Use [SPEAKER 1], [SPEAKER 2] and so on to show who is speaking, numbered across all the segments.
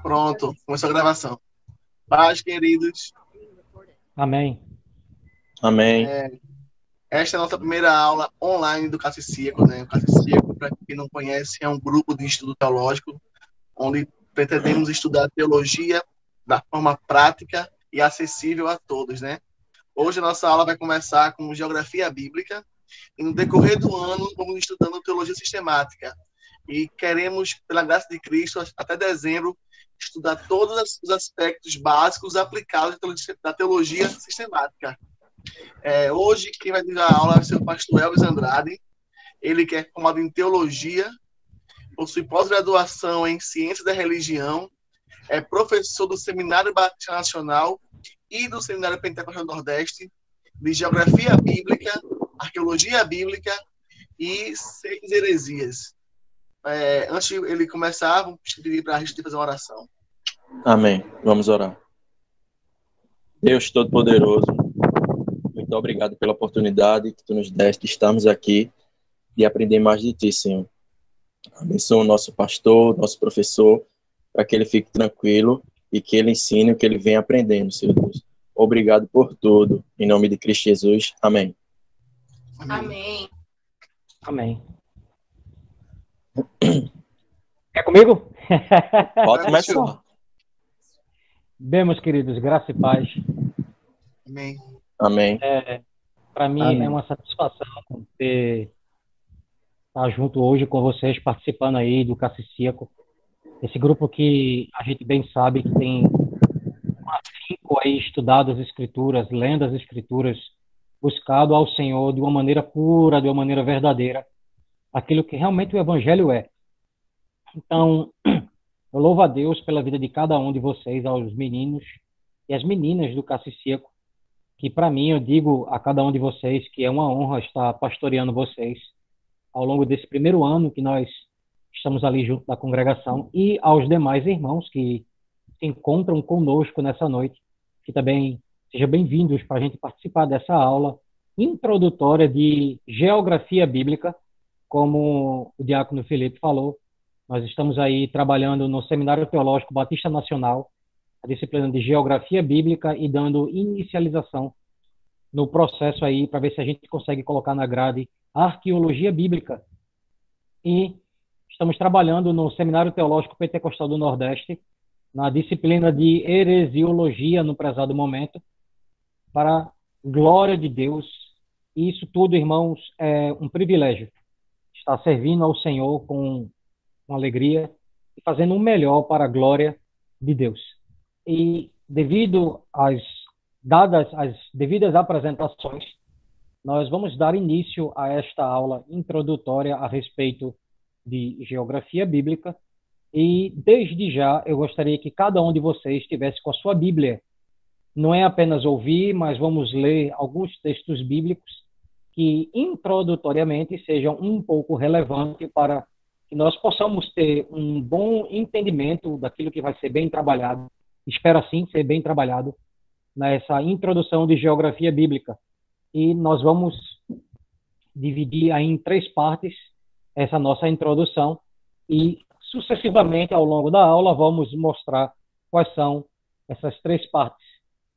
[SPEAKER 1] Pronto, começou a gravação. Paz, queridos.
[SPEAKER 2] Amém.
[SPEAKER 3] Amém.
[SPEAKER 1] Esta é a nossa primeira aula online do Cacicíaco, né? O Cacicíaco, para quem não conhece, é um grupo de estudo teológico onde pretendemos estudar teologia da forma prática e acessível a todos, né? Hoje a nossa aula vai começar com geografia bíblica e no decorrer do ano vamos estudando teologia sistemática. E queremos, pela graça de Cristo, até dezembro, estudar todos os aspectos básicos aplicados da teologia sistemática. Hoje, quem vai dar a aula vai ser o pastor Elvis Andrade. Ele que é formado em teologia, possui pós-graduação em ciências da religião, é professor do Seminário Batista Nacional e do Seminário Pentecostal do Nordeste, de geografia bíblica, arqueologia bíblica e seis heresias. Antes de ele começar, vamos pedir para a gente fazer uma oração.
[SPEAKER 3] Amém. Vamos orar. Deus Todo-Poderoso, muito obrigado pela oportunidade que tu nos deste de estarmos aqui e aprender mais de ti, Senhor. Abençoa o nosso pastor, nosso professor, para que ele fique tranquilo e que ele ensine o que ele vem aprendendo, Senhor Deus. Obrigado por tudo. Em nome de Cristo Jesus. Amém.
[SPEAKER 4] Amém.
[SPEAKER 2] Amém. É comigo?
[SPEAKER 3] Pode começar.
[SPEAKER 2] Bem, meus queridos, graça e paz.
[SPEAKER 1] Amém.
[SPEAKER 3] Amém.
[SPEAKER 2] Para mim
[SPEAKER 3] Amém.
[SPEAKER 2] é uma satisfação estar junto hoje com vocês, participando aí do Cacicíaco. Esse grupo que a gente bem sabe que tem um afinco aí estudado as Escrituras, lendo as Escrituras, buscado ao Senhor de uma maneira pura, de uma maneira verdadeira, aquilo que realmente o Evangelho é. Então, eu louvo a Deus pela vida de cada um de vocês, aos meninos e às meninas do Cacicíaco, que para mim, eu digo a cada um de vocês que é uma honra estar pastoreando vocês ao longo desse primeiro ano que nós estamos ali junto da congregação, e aos demais irmãos que se encontram conosco nessa noite, que também sejam bem-vindos para a gente participar dessa aula introdutória de geografia bíblica, como o diácono Felipe falou. Nós estamos aí trabalhando no Seminário Teológico Batista Nacional, a disciplina de Geografia Bíblica, e dando inicialização no processo aí para ver se a gente consegue colocar na grade Arqueologia Bíblica. E estamos trabalhando no Seminário Teológico Pentecostal do Nordeste, na disciplina de Heresiologia no prezado momento, para glória de Deus. E isso tudo, irmãos, é um privilégio. Estar servindo ao Senhor com alegria e fazendo o melhor para a glória de Deus. E devido dadas as devidas apresentações, nós vamos dar início a esta aula introdutória a respeito de geografia bíblica. E desde já eu gostaria que cada um de vocês estivesse com a sua Bíblia. Não é apenas ouvir, mas vamos ler alguns textos bíblicos que introdutoriamente sejam um pouco relevantes para que nós possamos ter um bom entendimento daquilo que vai ser bem trabalhado, espero assim ser bem trabalhado, nessa introdução de geografia bíblica. E nós vamos dividir aí em 3 partes essa nossa introdução e, sucessivamente, ao longo da aula, vamos mostrar quais são essas 3 partes.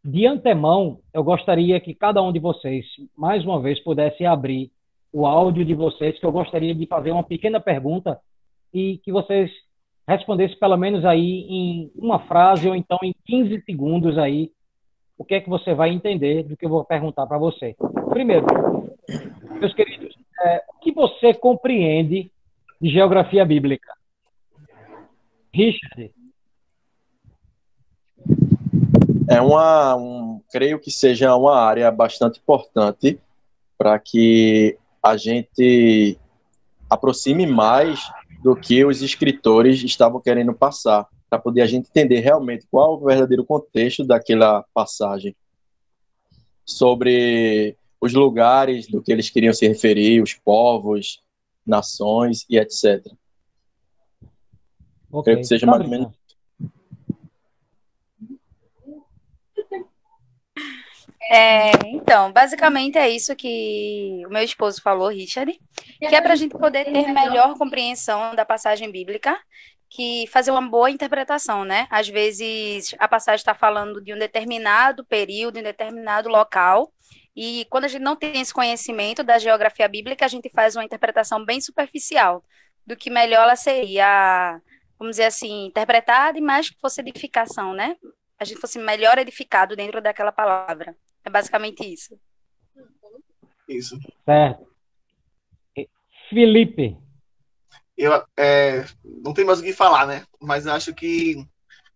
[SPEAKER 2] De antemão, eu gostaria que cada um de vocês, mais uma vez, pudesse abrir o áudio de vocês, que eu gostaria de fazer uma pequena pergunta e que vocês respondessem pelo menos aí em uma frase ou então em 15 segundos aí o que é que você vai entender do que eu vou perguntar para você. Primeiro, meus queridos, o que você compreende de geografia bíblica? Richard?
[SPEAKER 3] Creio que seja uma área bastante importante para que a gente aproxime mais do que os escritores estavam querendo passar, para poder a gente entender realmente qual o verdadeiro contexto daquela passagem, sobre os lugares do que eles queriam se referir, os povos, nações e etc.
[SPEAKER 2] Okay.
[SPEAKER 3] Creio que seja mais ou menos.
[SPEAKER 4] Então, basicamente é isso que o meu esposo falou, Richard, que é para a gente poder ter melhor compreensão da passagem bíblica, que fazer uma boa interpretação, né? Às vezes a passagem está falando de um determinado período, em determinado local, e quando a gente não tem esse conhecimento da geografia bíblica, a gente faz uma interpretação bem superficial do que melhor ela seria, vamos dizer assim, interpretada e mais que fosse edificação, né? A gente fosse melhor edificado dentro daquela palavra. É basicamente isso.
[SPEAKER 1] Isso.
[SPEAKER 2] Certo. Felipe.
[SPEAKER 1] Eu não tem mais o que falar, né? Mas acho que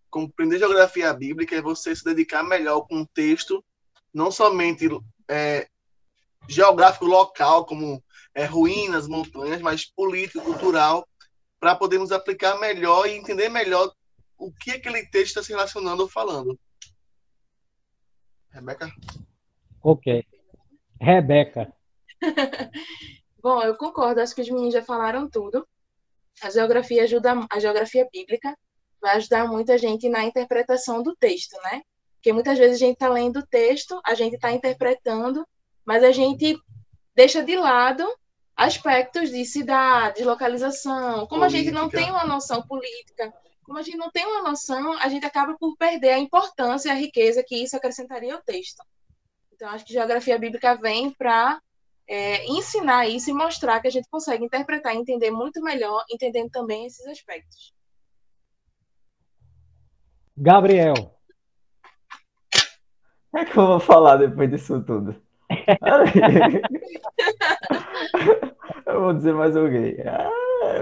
[SPEAKER 1] compreender geografia bíblica é você se dedicar melhor ao contexto, não somente geográfico local, como ruínas, montanhas, mas político, cultural, para podermos aplicar melhor e entender melhor o que aquele texto está se relacionando ou falando. Rebeca?
[SPEAKER 2] Ok. Rebeca.
[SPEAKER 5] Bom, eu concordo, acho que os meninos já falaram tudo. A geografia bíblica vai ajudar muita gente na interpretação do texto, né? Porque muitas vezes a gente está lendo o texto, a gente está interpretando, mas a gente deixa de lado aspectos de cidade, de localização. Como a gente não tem uma noção política, como a gente não tem uma noção, a gente acaba por perder a importância e a riqueza que isso acrescentaria ao texto. Então, acho que geografia bíblica vem para ensinar isso e mostrar que a gente consegue interpretar e entender muito melhor, entendendo também esses aspectos.
[SPEAKER 2] Gabriel.
[SPEAKER 6] É que eu vou falar depois disso tudo. Eu vou dizer mais o quê?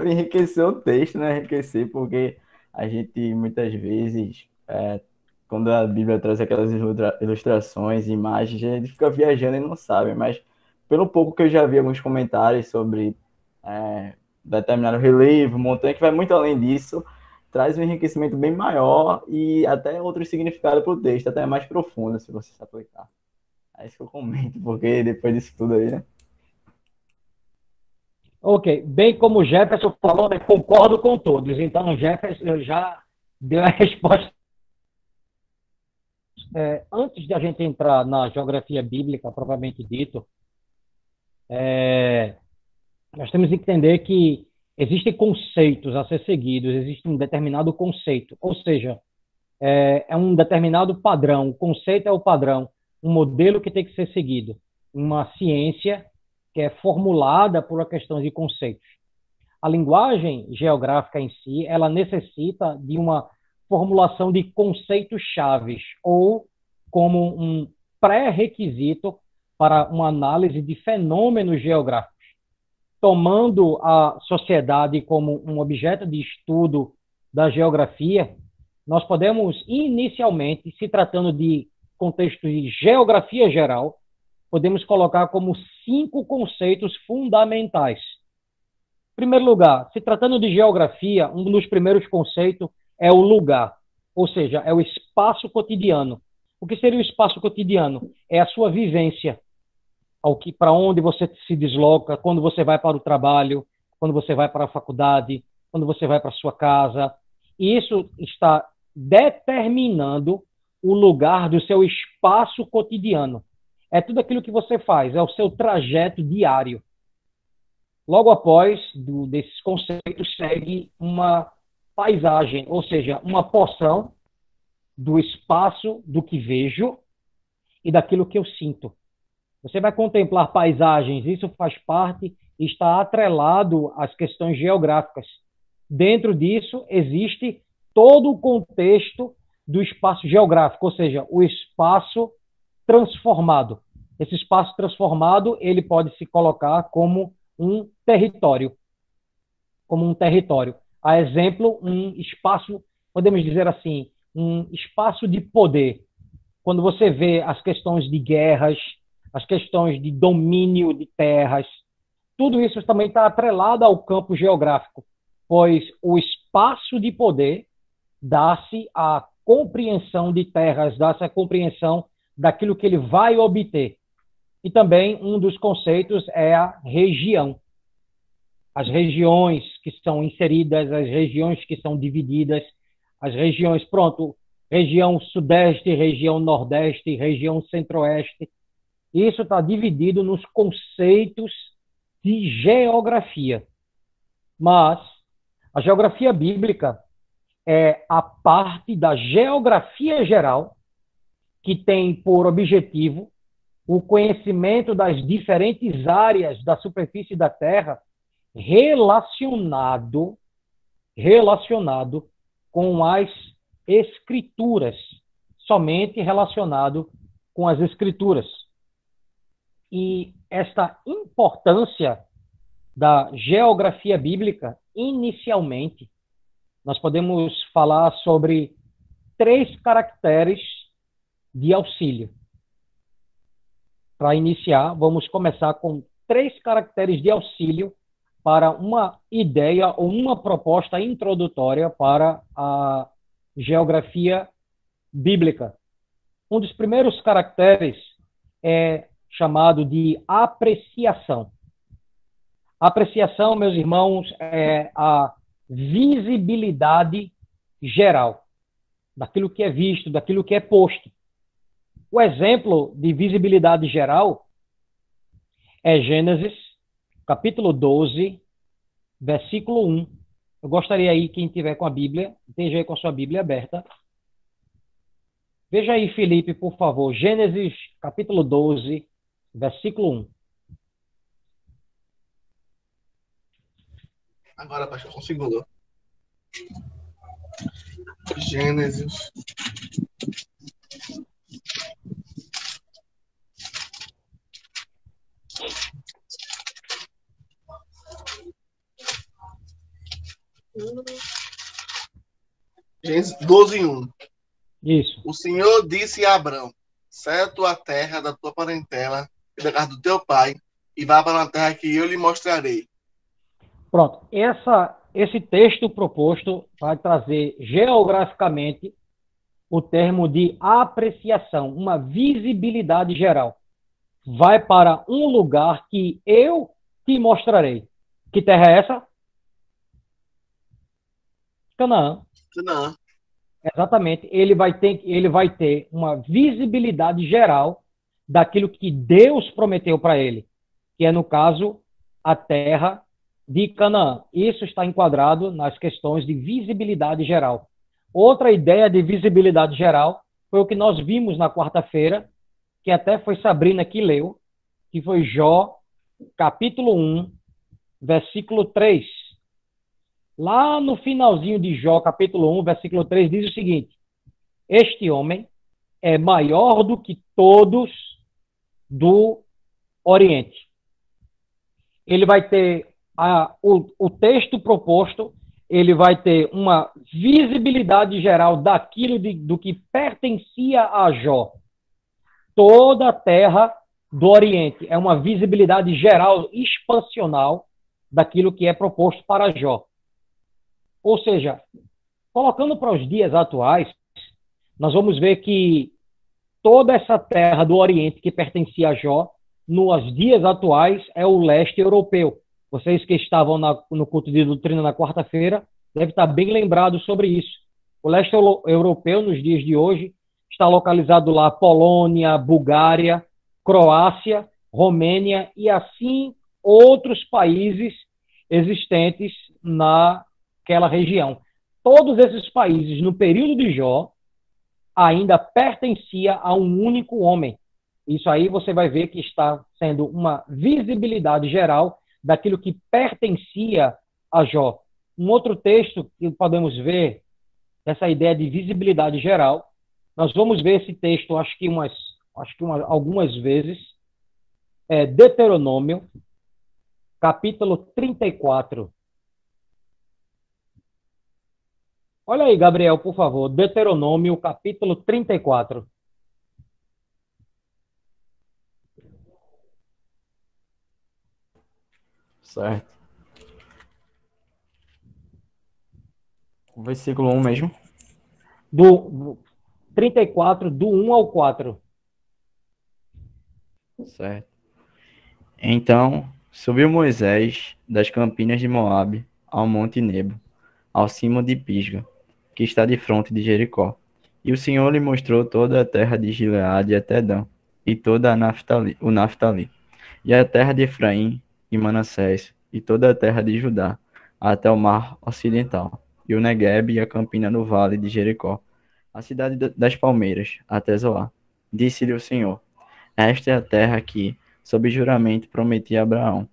[SPEAKER 6] Enriquecer o texto, né? Enriquecer, porque a gente muitas vezes, quando a Bíblia traz aquelas ilustrações, imagens, a gente fica viajando e não sabe, mas pelo pouco que eu já vi alguns comentários sobre determinado relevo, montanha, que vai muito além disso, traz um enriquecimento bem maior e até outro significado para o texto, até mais profundo, se você se aplicar. É isso que eu comento, porque depois disso tudo aí, né?
[SPEAKER 2] Ok, bem como o Jefferson falou, né, concordo com todos. Então, o Jefferson já deu a resposta. Antes de a gente entrar na geografia bíblica, propriamente dito, nós temos que entender que existem conceitos a ser seguidos, existe um determinado conceito, ou seja, é um determinado padrão, o conceito é o padrão, um modelo que tem que ser seguido, uma ciência que é formulada por uma questão de conceitos. A linguagem geográfica em si, ela necessita de uma formulação de conceitos chaves, ou como um pré-requisito para uma análise de fenômenos geográficos. Tomando a sociedade como um objeto de estudo da geografia, nós podemos, inicialmente, se tratando de contexto de geografia geral, podemos colocar como 5 conceitos fundamentais. Em primeiro lugar, se tratando de geografia, um dos primeiros conceitos é o lugar, ou seja, é o espaço cotidiano. O que seria o espaço cotidiano? É a sua vivência, para onde você se desloca, quando você vai para o trabalho, quando você vai para a faculdade, quando você vai para a sua casa. E isso está determinando o lugar do seu espaço cotidiano. É tudo aquilo que você faz, é o seu trajeto diário. Logo após desses conceitos segue uma paisagem, ou seja, uma porção do espaço do que vejo e daquilo que eu sinto. Você vai contemplar paisagens, isso faz parte e está atrelado às questões geográficas. Dentro disso existe todo o contexto do espaço geográfico, ou seja, o espaço transformado. Esse espaço transformado, ele pode se colocar como um território. A exemplo, um espaço, podemos dizer assim, um espaço de poder. Quando você vê as questões de guerras, as questões de domínio de terras, tudo isso também está atrelado ao campo geográfico, pois o espaço de poder dá-se a compreensão de terras, dá-se a compreensão daquilo que ele vai obter. E também um dos conceitos é a região. As regiões que são inseridas, as regiões que são divididas, as regiões, região sudeste, região nordeste, região centro-oeste. Isso está dividido nos conceitos de geografia. Mas a geografia bíblica, é a parte da geografia geral, que tem por objetivo o conhecimento das diferentes áreas da superfície da Terra relacionado com as escrituras, somente relacionado com as escrituras. E esta importância da geografia bíblica, inicialmente, nós podemos falar sobre 3 caracteres de auxílio. Para iniciar, vamos começar com 3 caracteres de auxílio para uma ideia ou uma proposta introdutória para a geografia bíblica. Um dos primeiros caracteres é chamado de apreciação. Apreciação, meus irmãos, é a visibilidade geral daquilo que é visto, daquilo que é posto. O exemplo de visibilidade geral é Gênesis, capítulo 12, versículo 1. Eu gostaria aí, quem tiver com a Bíblia, esteja aí com a sua Bíblia aberta. Veja aí, Felipe, por favor. Gênesis, capítulo 12, versículo 1.
[SPEAKER 1] Agora, pastor, um segundo. Gênesis. Gênesis 12, 1.
[SPEAKER 2] Isso.
[SPEAKER 1] O Senhor disse a Abrão: certo a terra da tua parentela e da casa do teu pai, e vá para a terra que eu lhe mostrarei.
[SPEAKER 2] Pronto. Esse texto proposto vai trazer geograficamente o termo de apreciação, uma visibilidade geral. Vai para um lugar que eu te mostrarei. Que terra é essa? Canaã.
[SPEAKER 1] Não.
[SPEAKER 2] Exatamente. Ele vai ter uma visibilidade geral daquilo que Deus prometeu para ele, que é, no caso, a terra de Canaã. Isso está enquadrado nas questões de visibilidade geral. Outra ideia de visibilidade geral foi o que nós vimos na quarta-feira, que até foi Sabrina que leu, que foi Jó, capítulo 1, versículo 3. Lá no finalzinho de Jó, capítulo 1, versículo 3, diz o seguinte: este homem é maior do que todos do Oriente. Ele vai ter o texto proposto, ele vai ter uma visibilidade geral daquilo do que pertencia a Jó. Toda a terra do Oriente é uma visibilidade geral, expansional, daquilo que é proposto para Jó. Ou seja, colocando para os dias atuais, nós vamos ver que toda essa terra do Oriente que pertencia a Jó, nos dias atuais, é o leste europeu. Vocês que estavam no culto de doutrina na quarta-feira devem estar bem lembrados sobre isso. O leste europeu, nos dias de hoje, está localizado lá Polônia, Bulgária, Croácia, Romênia e assim outros países existentes naquela região. Todos esses países, no período de Jó, ainda pertencia a um único homem. Isso aí você vai ver que está sendo uma visibilidade geral daquilo que pertencia a Jó. Um outro texto que podemos ver, essa ideia de visibilidade geral, nós vamos ver esse texto, algumas vezes, Deuteronômio, capítulo 34. Olha aí, Gabriel, por favor, Deuteronômio, capítulo 34.
[SPEAKER 6] Certo. O versículo 1 mesmo.
[SPEAKER 2] Do 34, do 1 ao 4.
[SPEAKER 6] Certo. Então, subiu Moisés das campinas de Moabe ao monte Nebo, ao cimo de Pisga, que está de fronte de Jericó. E o Senhor lhe mostrou toda a terra de Gileade até Dan, e toda o Naftali, e a terra de Efraim e Manassés, e toda a terra de Judá, até o mar ocidental, e o Neguebe e a campina no vale de Jericó, a cidade das palmeiras, até Zoar. Disse-lhe o Senhor: esta é a terra que, sob juramento, prometi a Abraão,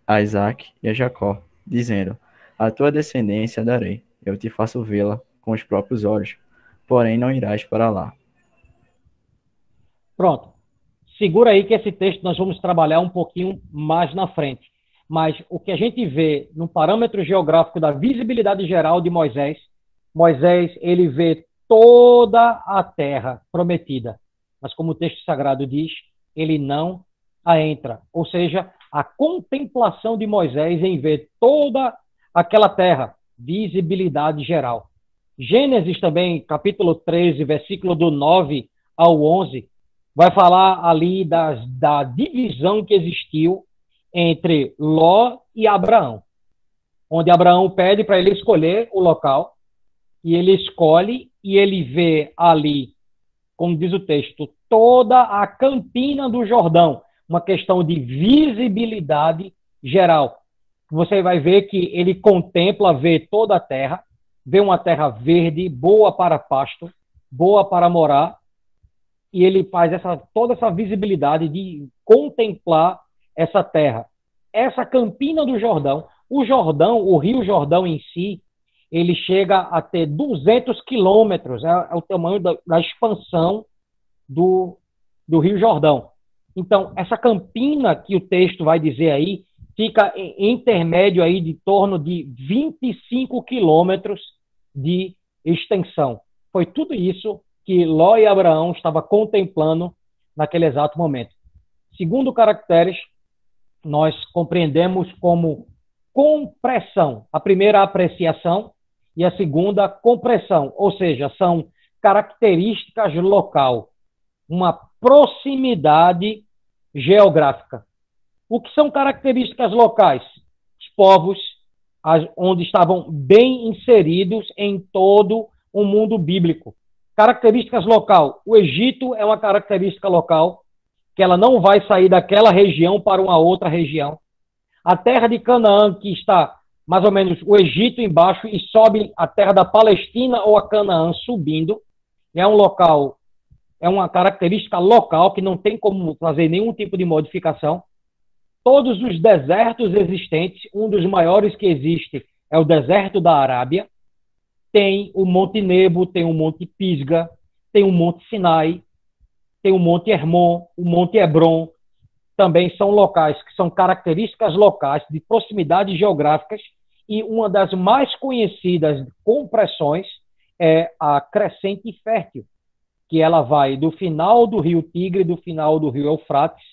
[SPEAKER 6] a Isaque e a Jacó, dizendo: a tua descendência darei, eu te faço vê-la com os próprios olhos, porém não irás para lá.
[SPEAKER 2] Pronto. Segura aí que esse texto nós vamos trabalhar um pouquinho mais na frente. Mas o que a gente vê no parâmetro geográfico da visibilidade geral de Moisés, Moisés, ele vê toda a terra prometida. Mas como o texto sagrado diz, ele não a entra. Ou seja, a contemplação de Moisés em ver toda aquela terra, visibilidade geral. Gênesis também, capítulo 13, versículo do 9 ao 11, vai falar ali da divisão que existiu entre Ló e Abraão, onde Abraão pede para ele escolher o local, e ele escolhe, e ele vê ali, como diz o texto, toda a campina do Jordão, uma questão de visibilidade geral. Você vai ver que ele contempla, vê toda a terra, vê uma terra verde, boa para pasto, boa para morar, e ele faz toda essa visibilidade de contemplar essa terra. Essa campina do Jordão, o Rio Jordão em si, ele chega a ter 200 quilômetros, é o tamanho da expansão do Rio Jordão. Então, essa campina que o texto vai dizer aí, fica em intermédio aí de torno de 25 quilômetros de extensão. Foi tudo isso que Ló e Abraão estavam contemplando naquele exato momento. Segundo caracteres, nós compreendemos como compressão. A primeira, apreciação, e a segunda, compressão, ou seja, são características local, uma proximidade geográfica. O que são características locais? Os povos onde estavam bem inseridos em todo o mundo bíblico. Características local. O Egito é uma característica local, que ela não vai sair daquela região para uma outra região. A terra de Canaã, que está mais ou menos o Egito embaixo e sobe a terra da Palestina ou a Canaã subindo, é um local, é uma característica local que não tem como fazer nenhum tipo de modificação. Todos os desertos existentes, um dos maiores que existe é o deserto da Arábia, tem o Monte Nebo, tem o Monte Pisga, tem o Monte Sinai, tem o Monte Hermon, o Monte Hebron, também são locais que são características locais de proximidades geográficas, e uma das mais conhecidas compressões é a crescente fértil, que ela vai do final do rio Tigre, do final do rio Eufrates,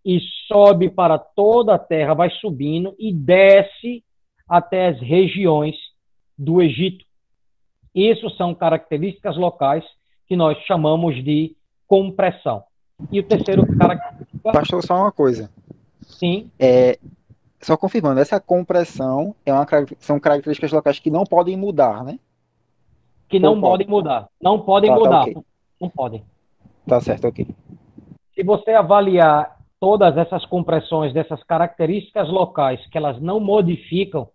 [SPEAKER 2] e sobe para toda a terra, vai subindo e desce até as regiões do Egito. Isso são características locais que nós chamamos de compressão. E o terceiro característica...
[SPEAKER 7] Pastor, só uma coisa.
[SPEAKER 2] Sim.
[SPEAKER 7] Só confirmando, essa compressão são características locais que não podem mudar, né?
[SPEAKER 2] Que não podem mudar. Não podem mudar. Okay. Não podem.
[SPEAKER 7] Tá certo, ok.
[SPEAKER 2] Se você avaliar todas essas compressões dessas características locais que elas não modificam,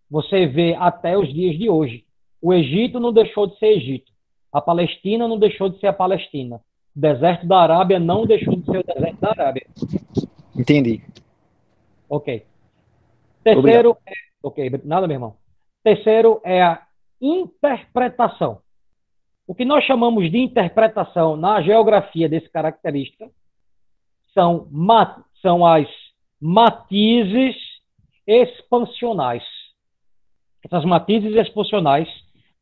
[SPEAKER 2] você vê até os dias de hoje. O Egito não deixou de ser Egito. A Palestina não deixou de ser a Palestina. O deserto da Arábia não deixou de ser o deserto da Arábia.
[SPEAKER 7] Entendi.
[SPEAKER 2] Ok. Terceiro, nada, meu irmão. Terceiro é a interpretação. O que nós chamamos de interpretação na geografia desse característica são as matizes expansionais. Essas matizes expansionais,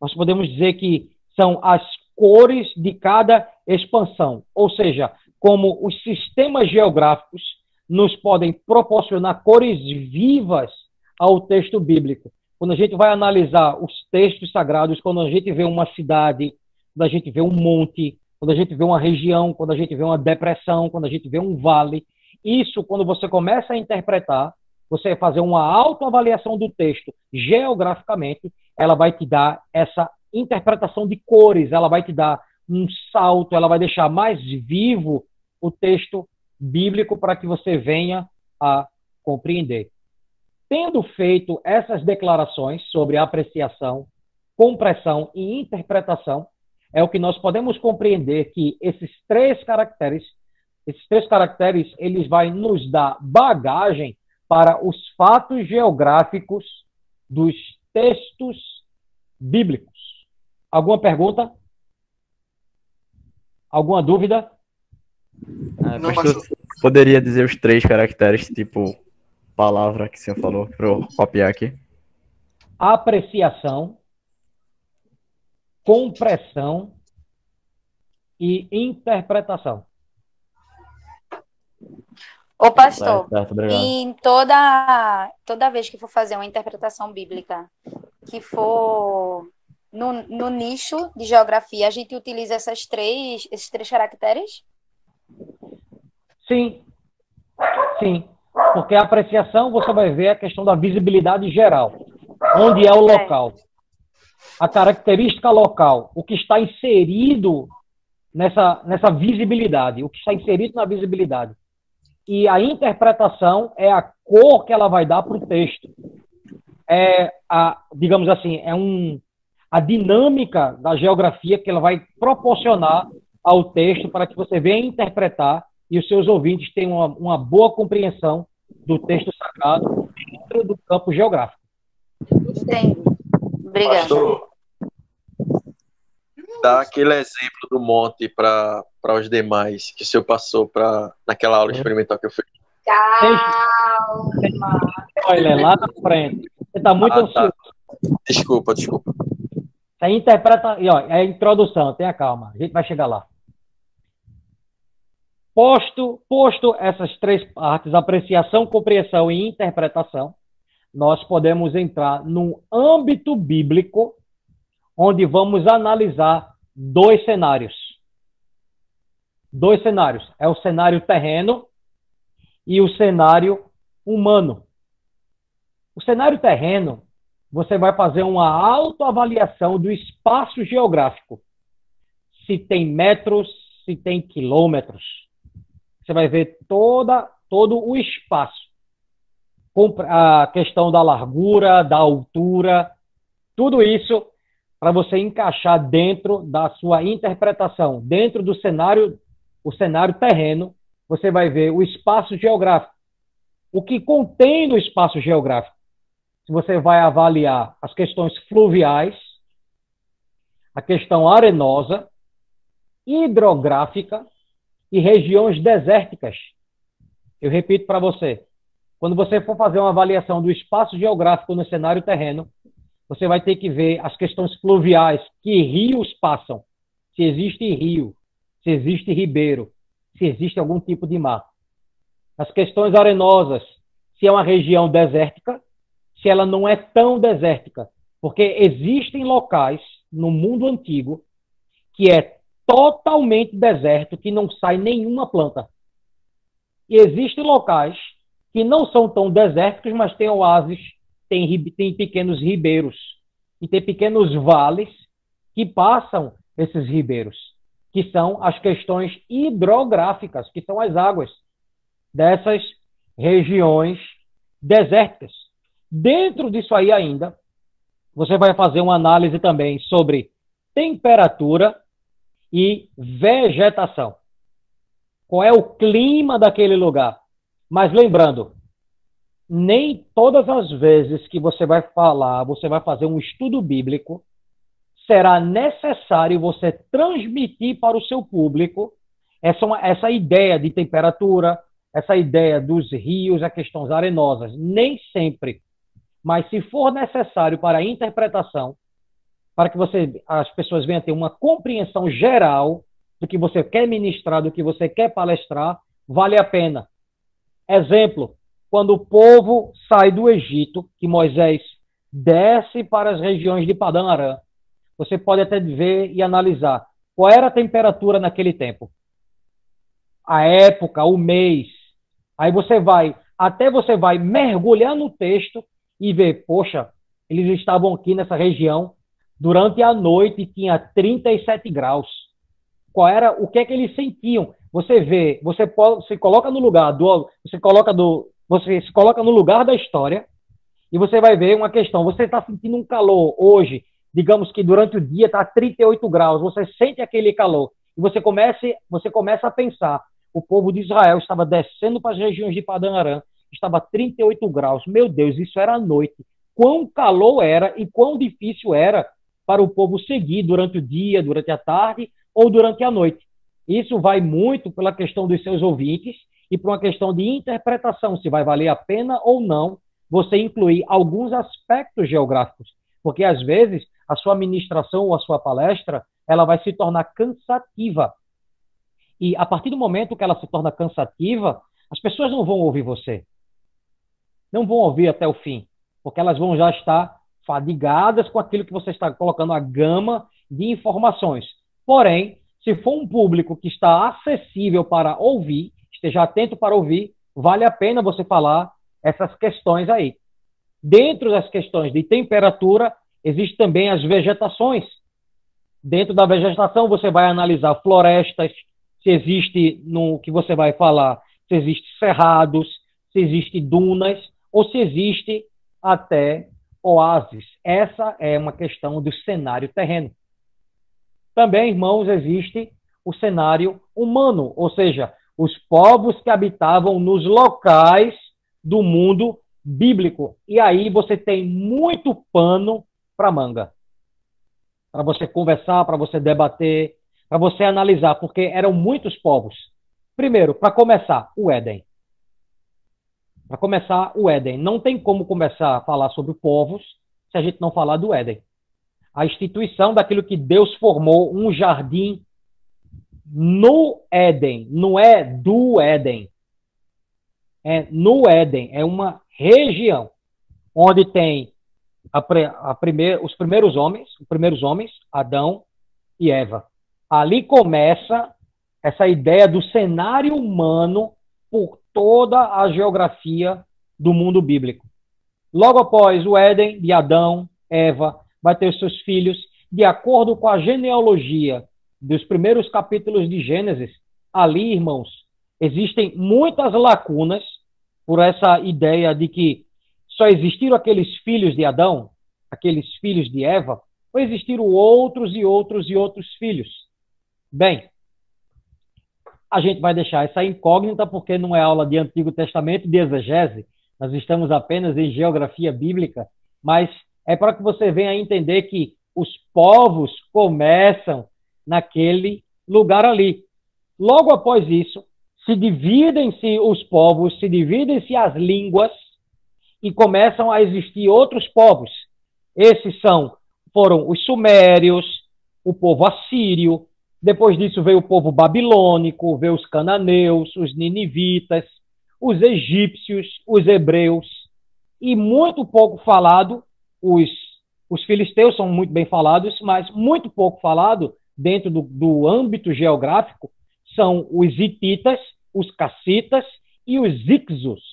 [SPEAKER 2] nós podemos dizer que são as cores de cada expansão, ou seja, como os sistemas geográficos nos podem proporcionar cores vivas ao texto bíblico. Quando a gente vai analisar os textos sagrados, quando a gente vê uma cidade, quando a gente vê um monte, quando a gente vê uma região, quando a gente vê uma depressão, quando a gente vê um vale, isso, quando você começa a interpretar, você vai fazer uma autoavaliação do texto geograficamente, ela vai te dar essa interpretação de cores, ela vai te dar um salto, ela vai deixar mais vivo o texto bíblico para que você venha a compreender. Tendo feito essas declarações sobre a apreciação, compressão e interpretação, é o que nós podemos compreender que esses três caracteres, eles vão nos dar bagagem para os fatos geográficos dos textos bíblicos. Alguma pergunta? Alguma dúvida?
[SPEAKER 1] Não,
[SPEAKER 6] Pastor, poderia dizer os 3 caracteres, tipo palavra que você falou, para eu copiar aqui?
[SPEAKER 2] Apreciação, compressão e interpretação.
[SPEAKER 4] Ô, pastor,
[SPEAKER 6] Certo, obrigado.
[SPEAKER 4] em toda vez que for fazer uma interpretação bíblica, que for no nicho de geografia, a gente utiliza esses três caracteres?
[SPEAKER 2] Sim, sim. Porque a apreciação, você vai ver a questão da visibilidade geral. Onde é o local? A característica local. O que está inserido nessa visibilidade. O que está inserido na visibilidade. E a interpretação é a cor que ela vai dar para o texto. Digamos assim, a dinâmica da geografia que ela vai proporcionar ao texto para que você venha interpretar e os seus ouvintes tenham uma boa compreensão do texto sagrado dentro do campo geográfico.
[SPEAKER 4] Entendi. Obrigada.
[SPEAKER 3] Pastor, dá aquele exemplo do monte para os demais que o senhor passou naquela aula experimental que eu fiz.
[SPEAKER 4] Calma.
[SPEAKER 2] Olha, lá na frente. Você está muito ansioso.
[SPEAKER 3] Tá. Desculpa.
[SPEAKER 2] Você interpreta. E, ó, é a introdução, tenha calma. A gente vai chegar lá. Posto essas 3 partes, apreciação, compreensão e interpretação, nós podemos entrar num âmbito bíblico onde vamos analisar 2 cenários. 2 cenários. É o cenário terreno e o cenário humano. O cenário terreno, você vai fazer uma autoavaliação do espaço geográfico. Se tem metros, se tem quilômetros. Você vai ver todo o espaço. A questão da largura, da altura, tudo isso para você encaixar dentro da sua interpretação. Dentro do cenário, o cenário terreno, você vai ver o espaço geográfico. O que contém no espaço geográfico? Você vai avaliar as questões fluviais, a questão arenosa, hidrográfica e regiões desérticas. Eu repito para você. Quando você for fazer uma avaliação do espaço geográfico no cenário terreno, você vai ter que ver as questões fluviais, que rios passam, se existe rio, se existe ribeiro, se existe algum tipo de mar. As questões arenosas, se é uma região desértica, se ela não é tão desértica, porque existem locais no mundo antigo que é totalmente deserto, que não sai nenhuma planta. E existem locais que não são tão desérticos, mas tem oásis, tem pequenos ribeiros, e tem pequenos vales que passam esses ribeiros, que são as questões hidrográficas, que são as águas dessas regiões desérticas. Dentro disso aí ainda, você vai fazer uma análise também sobre temperatura e vegetação. Qual é o clima daquele lugar? Mas lembrando, nem todas as vezes que você vai fazer um estudo bíblico, será necessário você transmitir para o seu público essa ideia de temperatura, essa ideia dos rios, as questões arenosas. Nem sempre. Mas se for necessário para a interpretação, para que as pessoas venham a ter uma compreensão geral do que você quer ministrar, do que você quer palestrar, vale a pena. Exemplo, quando o povo sai do Egito, que Moisés desce para as regiões de Padã Arã, você pode até ver e analisar qual era a temperatura naquele tempo, a época, o mês. Aí você vai mergulhar no texto e ver, poxa, eles estavam aqui nessa região durante a noite, tinha 37 graus. O que é que eles sentiam? Você vê, você se coloca no lugar você se coloca no lugar da história e você vai ver uma questão. Você está sentindo um calor hoje digamos que durante o dia está 38 graus, você sente aquele calor, e você começa a pensar, o povo de Israel estava descendo para as regiões de Padan Aram, estava 38 graus, meu Deus, isso era à noite. Quão calor era e quão difícil era para o povo seguir durante o dia, durante a tarde ou durante a noite. Isso vai muito pela questão dos seus ouvintes e por uma questão de interpretação, se vai valer a pena ou não você incluir alguns aspectos geográficos, porque às vezes a sua ministração ou a sua palestra, ela vai se tornar cansativa. E a partir do momento que ela se torna cansativa, as pessoas não vão ouvir você. Não vão ouvir até o fim, porque elas vão já estar fadigadas com aquilo que você está colocando, a gama de informações. Porém, se for um público que está acessível para ouvir, esteja atento para ouvir, vale a pena você falar essas questões aí. Dentro das questões de temperatura, existem também as vegetações. Dentro da vegetação, você vai analisar florestas, se existe, no que você vai falar, se existe cerrados, se existe dunas, ou se existe até oásis. Essa é uma questão do cenário terreno. Também, irmãos, existe o cenário humano, ou seja, os povos que habitavam nos locais do mundo bíblico. E aí você tem muito pano para manga, para você conversar, para você debater, para você analisar, porque eram muitos povos. Primeiro, para começar, o Éden. Para começar, o Éden. Não tem como começar a falar sobre povos se a gente não falar do Éden. A instituição daquilo que Deus formou, um jardim no Éden. Não é do Éden. É no Éden. É uma região onde tem os primeiros homens, Adão e Eva. Ali começa essa ideia do cenário humano por toda a geografia do mundo bíblico. Logo após o Éden, de Adão, Eva, vai ter os seus filhos, de acordo com a genealogia dos primeiros capítulos de Gênesis. Ali, irmãos, existem muitas lacunas por essa ideia de que só existiram aqueles filhos de Adão, aqueles filhos de Eva, ou existiram outros e outros e outros filhos. Bem, a gente vai deixar essa incógnita porque não é aula de Antigo Testamento, de exegese, nós estamos apenas em geografia bíblica, mas é para que você venha a entender que os povos começam naquele lugar ali. Logo após isso, se dividem-se os povos, se dividem-se as línguas e começam a existir outros povos. Esses foram os sumérios, o povo assírio, depois disso veio o povo babilônico, veio os cananeus, os ninivitas, os egípcios, os hebreus, e muito pouco falado, os filisteus são muito bem falados, mas muito pouco falado dentro do âmbito geográfico são os hititas, os cassitas e os ixos.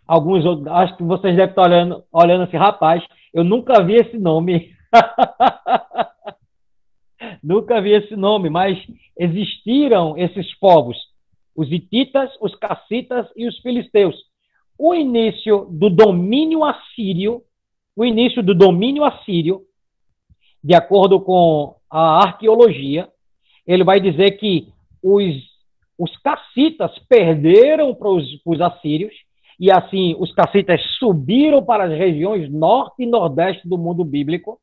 [SPEAKER 2] Alguns, acho que vocês devem estar olhando assim, rapaz, eu nunca vi esse nome. Nunca vi esse nome, mas existiram esses povos, os hititas, os cassitas e os filisteus. O início do domínio assírio, de acordo com a arqueologia, ele vai dizer que os cassitas perderam para os assírios, e assim os cassitas subiram para as regiões norte e nordeste do mundo bíblico.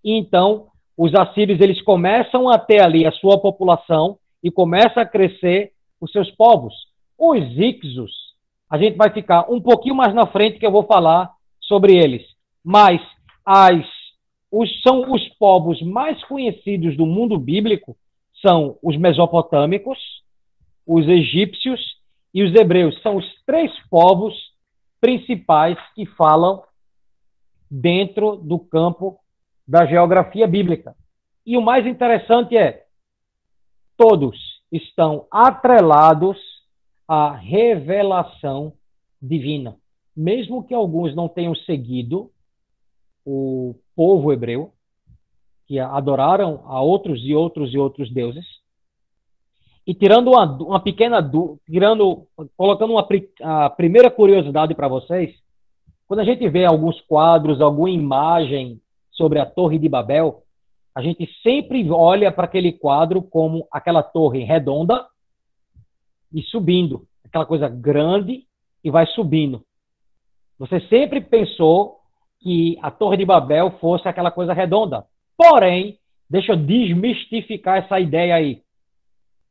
[SPEAKER 2] E então os assírios eles começam a ter ali a sua população e começa a crescer os seus povos. Os ixos, a gente vai ficar um pouquinho mais na frente que eu vou falar sobre eles. Mas são os povos mais conhecidos do mundo bíblico, são os mesopotâmicos, os egípcios e os hebreus. São os três povos principais que falam dentro do campo da geografia bíblica. E o mais interessante é, todos estão atrelados à revelação divina. Mesmo que alguns não tenham seguido o povo hebreu, que adoraram a outros e outros e outros deuses, e tirando uma pequena colocando a primeira curiosidade para vocês, Quando a gente vê alguns quadros, alguma imagem sobre a Torre de Babel, a gente sempre olha para aquele quadro como aquela torre redonda e subindo, aquela coisa grande e vai subindo. Você sempre pensou que a Torre de Babel fosse aquela coisa redonda. Porém, deixa eu desmistificar essa ideia aí.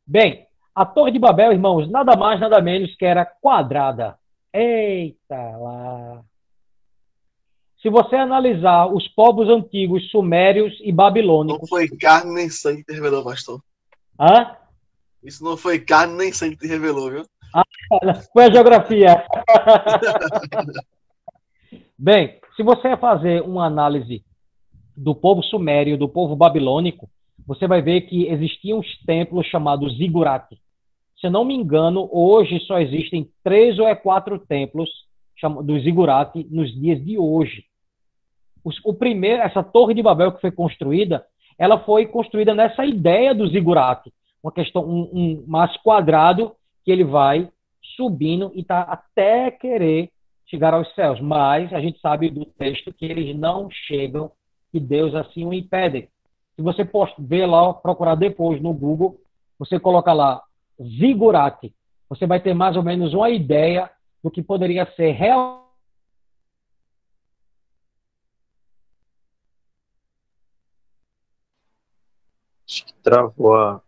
[SPEAKER 2] Bem, a Torre de Babel, irmãos, nada mais, nada menos que era quadrada. Eita lá! Se você analisar os povos antigos, sumérios e
[SPEAKER 1] Não
[SPEAKER 2] babilônicos...
[SPEAKER 1] foi carne nem sangue que te revelou, pastor.
[SPEAKER 2] Hã?
[SPEAKER 1] Isso não foi carne nem sangue que te revelou, viu?
[SPEAKER 2] Foi a geografia. Bem, se você fazer uma análise do povo sumério, do povo babilônico, você vai ver que existiam os templos chamados zigurate. Se eu não me engano, hoje só existem 3 ou 4 templos dos zigurate nos dias de hoje. O primeiro, essa Torre de Babel que foi construída, ela foi construída nessa ideia do zigurate, uma questão, mais quadrado que ele vai subindo e tá até querer chegar aos céus, mas a gente sabe do texto que eles não chegam, que Deus assim o impede. Se você ver lá, procurar depois no Google, você coloca lá zigurate, você vai ter mais ou menos uma ideia do que poderia ser real.
[SPEAKER 3] Acho que travou a.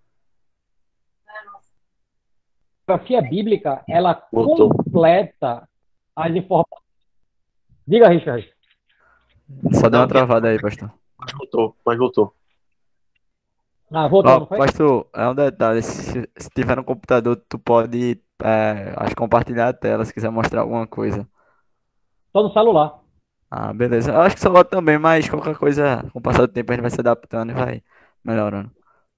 [SPEAKER 2] A geografia bíblica, ela
[SPEAKER 3] Voltou.
[SPEAKER 2] completa as informações. Diga, Richard.
[SPEAKER 6] Só deu
[SPEAKER 3] Não,
[SPEAKER 6] uma travada aí, pastor.
[SPEAKER 3] mas voltou.
[SPEAKER 2] Ah, voltou,
[SPEAKER 6] Ó,
[SPEAKER 2] não foi?
[SPEAKER 6] pastor, é um detalhe. Se tiver no computador, tu pode, acho, compartilhar a tela se quiser mostrar alguma coisa.
[SPEAKER 2] Só no celular.
[SPEAKER 6] Ah, beleza. Eu acho que celular também, mas qualquer coisa, com o passar do tempo, a gente vai se adaptando e vai melhorando.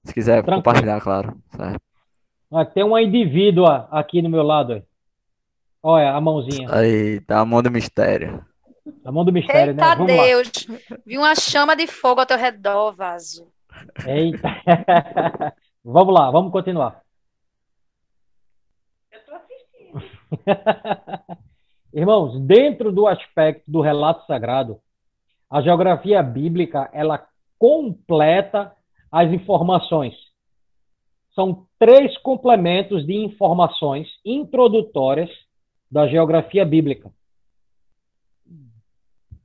[SPEAKER 6] Se quiser
[SPEAKER 2] Tranquilo.
[SPEAKER 6] compartilhar, claro. Certo.
[SPEAKER 2] Ah, tem uma indivídua aqui no meu lado. Olha, a mãozinha.
[SPEAKER 6] Aí, tá a mão do mistério.
[SPEAKER 2] A mão do mistério, né?
[SPEAKER 4] Eita
[SPEAKER 2] Vamos lá.
[SPEAKER 4] Deus! Vi uma chama de fogo ao teu redor, vaso.
[SPEAKER 2] Eita. Vamos lá, vamos continuar.
[SPEAKER 8] Eu tô assistindo.
[SPEAKER 2] Irmãos, dentro do aspecto do relato sagrado, a geografia bíblica, ela completa as informações. São 3 complementos de informações introdutórias da geografia bíblica.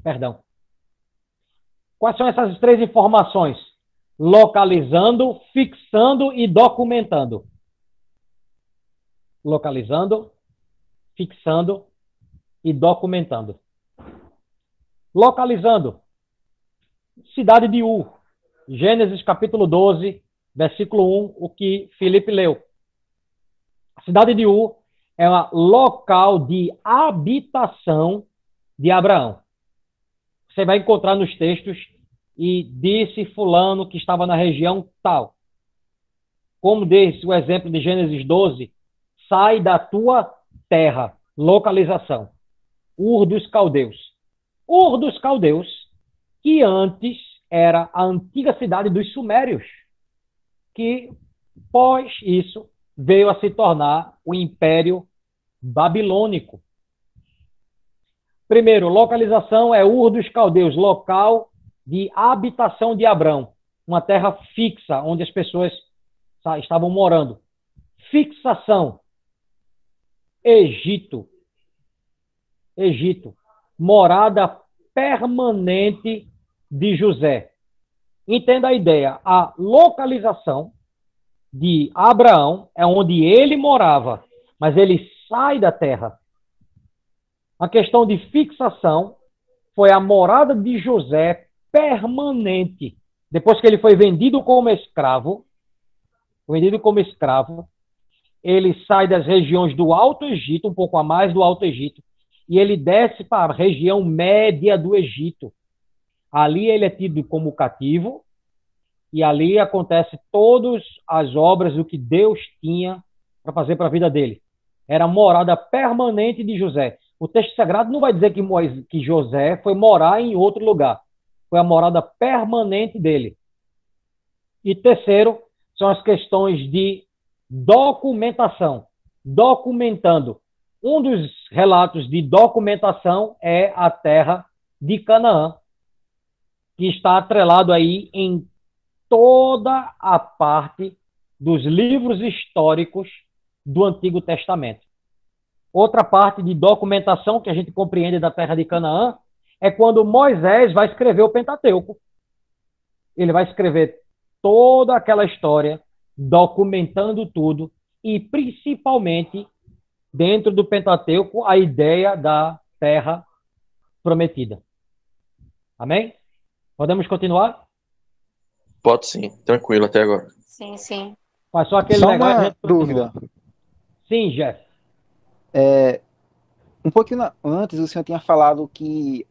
[SPEAKER 2] Perdão. Quais são essas 3 informações? Localizando, fixando e documentando. Localizando, fixando e documentando. Localizando. Cidade de Ur. Gênesis capítulo 12, versículo 1, o que Filipe leu. A cidade de Ur é um local de habitação de Abraão. Você vai encontrar nos textos e disse fulano que estava na região tal. Como desse o exemplo de Gênesis 12, sai da tua terra, localização. Ur dos Caldeus. Ur dos Caldeus, que antes era a antiga cidade dos Sumérios, que, pós isso, veio a se tornar o Império Babilônico. Primeiro, localização é Ur dos Caldeus, local de habitação de Abrão, uma terra fixa, onde as pessoas estavam morando. Fixação, Egito. Egito, morada permanente de José. Entenda a ideia, a localização de Abraão é onde ele morava, mas ele sai da terra. A questão de fixação foi a morada de José permanente. Depois que ele foi vendido como escravo, ele sai das regiões do Alto Egito, um pouco a mais do Alto Egito, e ele desce para a região média do Egito. Ali ele é tido como cativo, e ali acontece todas as obras do que Deus tinha para fazer para a vida dele. Era a morada permanente de José. O texto sagrado não vai dizer que José foi morar em outro lugar. Foi a morada permanente dele. E terceiro, são as questões de documentação. Documentando. Um dos relatos de documentação é a terra de Canaã, que está atrelado aí em toda a parte dos livros históricos do Antigo Testamento. Outra parte de documentação que a gente compreende da terra de Canaã é quando Moisés vai escrever o Pentateuco. Ele vai escrever toda aquela história, documentando tudo, e principalmente, dentro do Pentateuco, a ideia da terra prometida. Amém? Podemos continuar?
[SPEAKER 3] Pode sim, tranquilo até agora.
[SPEAKER 4] Sim, sim.
[SPEAKER 2] Faz só aquele
[SPEAKER 7] Só
[SPEAKER 2] negócio. a
[SPEAKER 7] uma
[SPEAKER 2] gente continua.
[SPEAKER 7] dúvida.
[SPEAKER 2] Sim, Jeff.
[SPEAKER 7] Um pouquinho antes, o senhor tinha falado que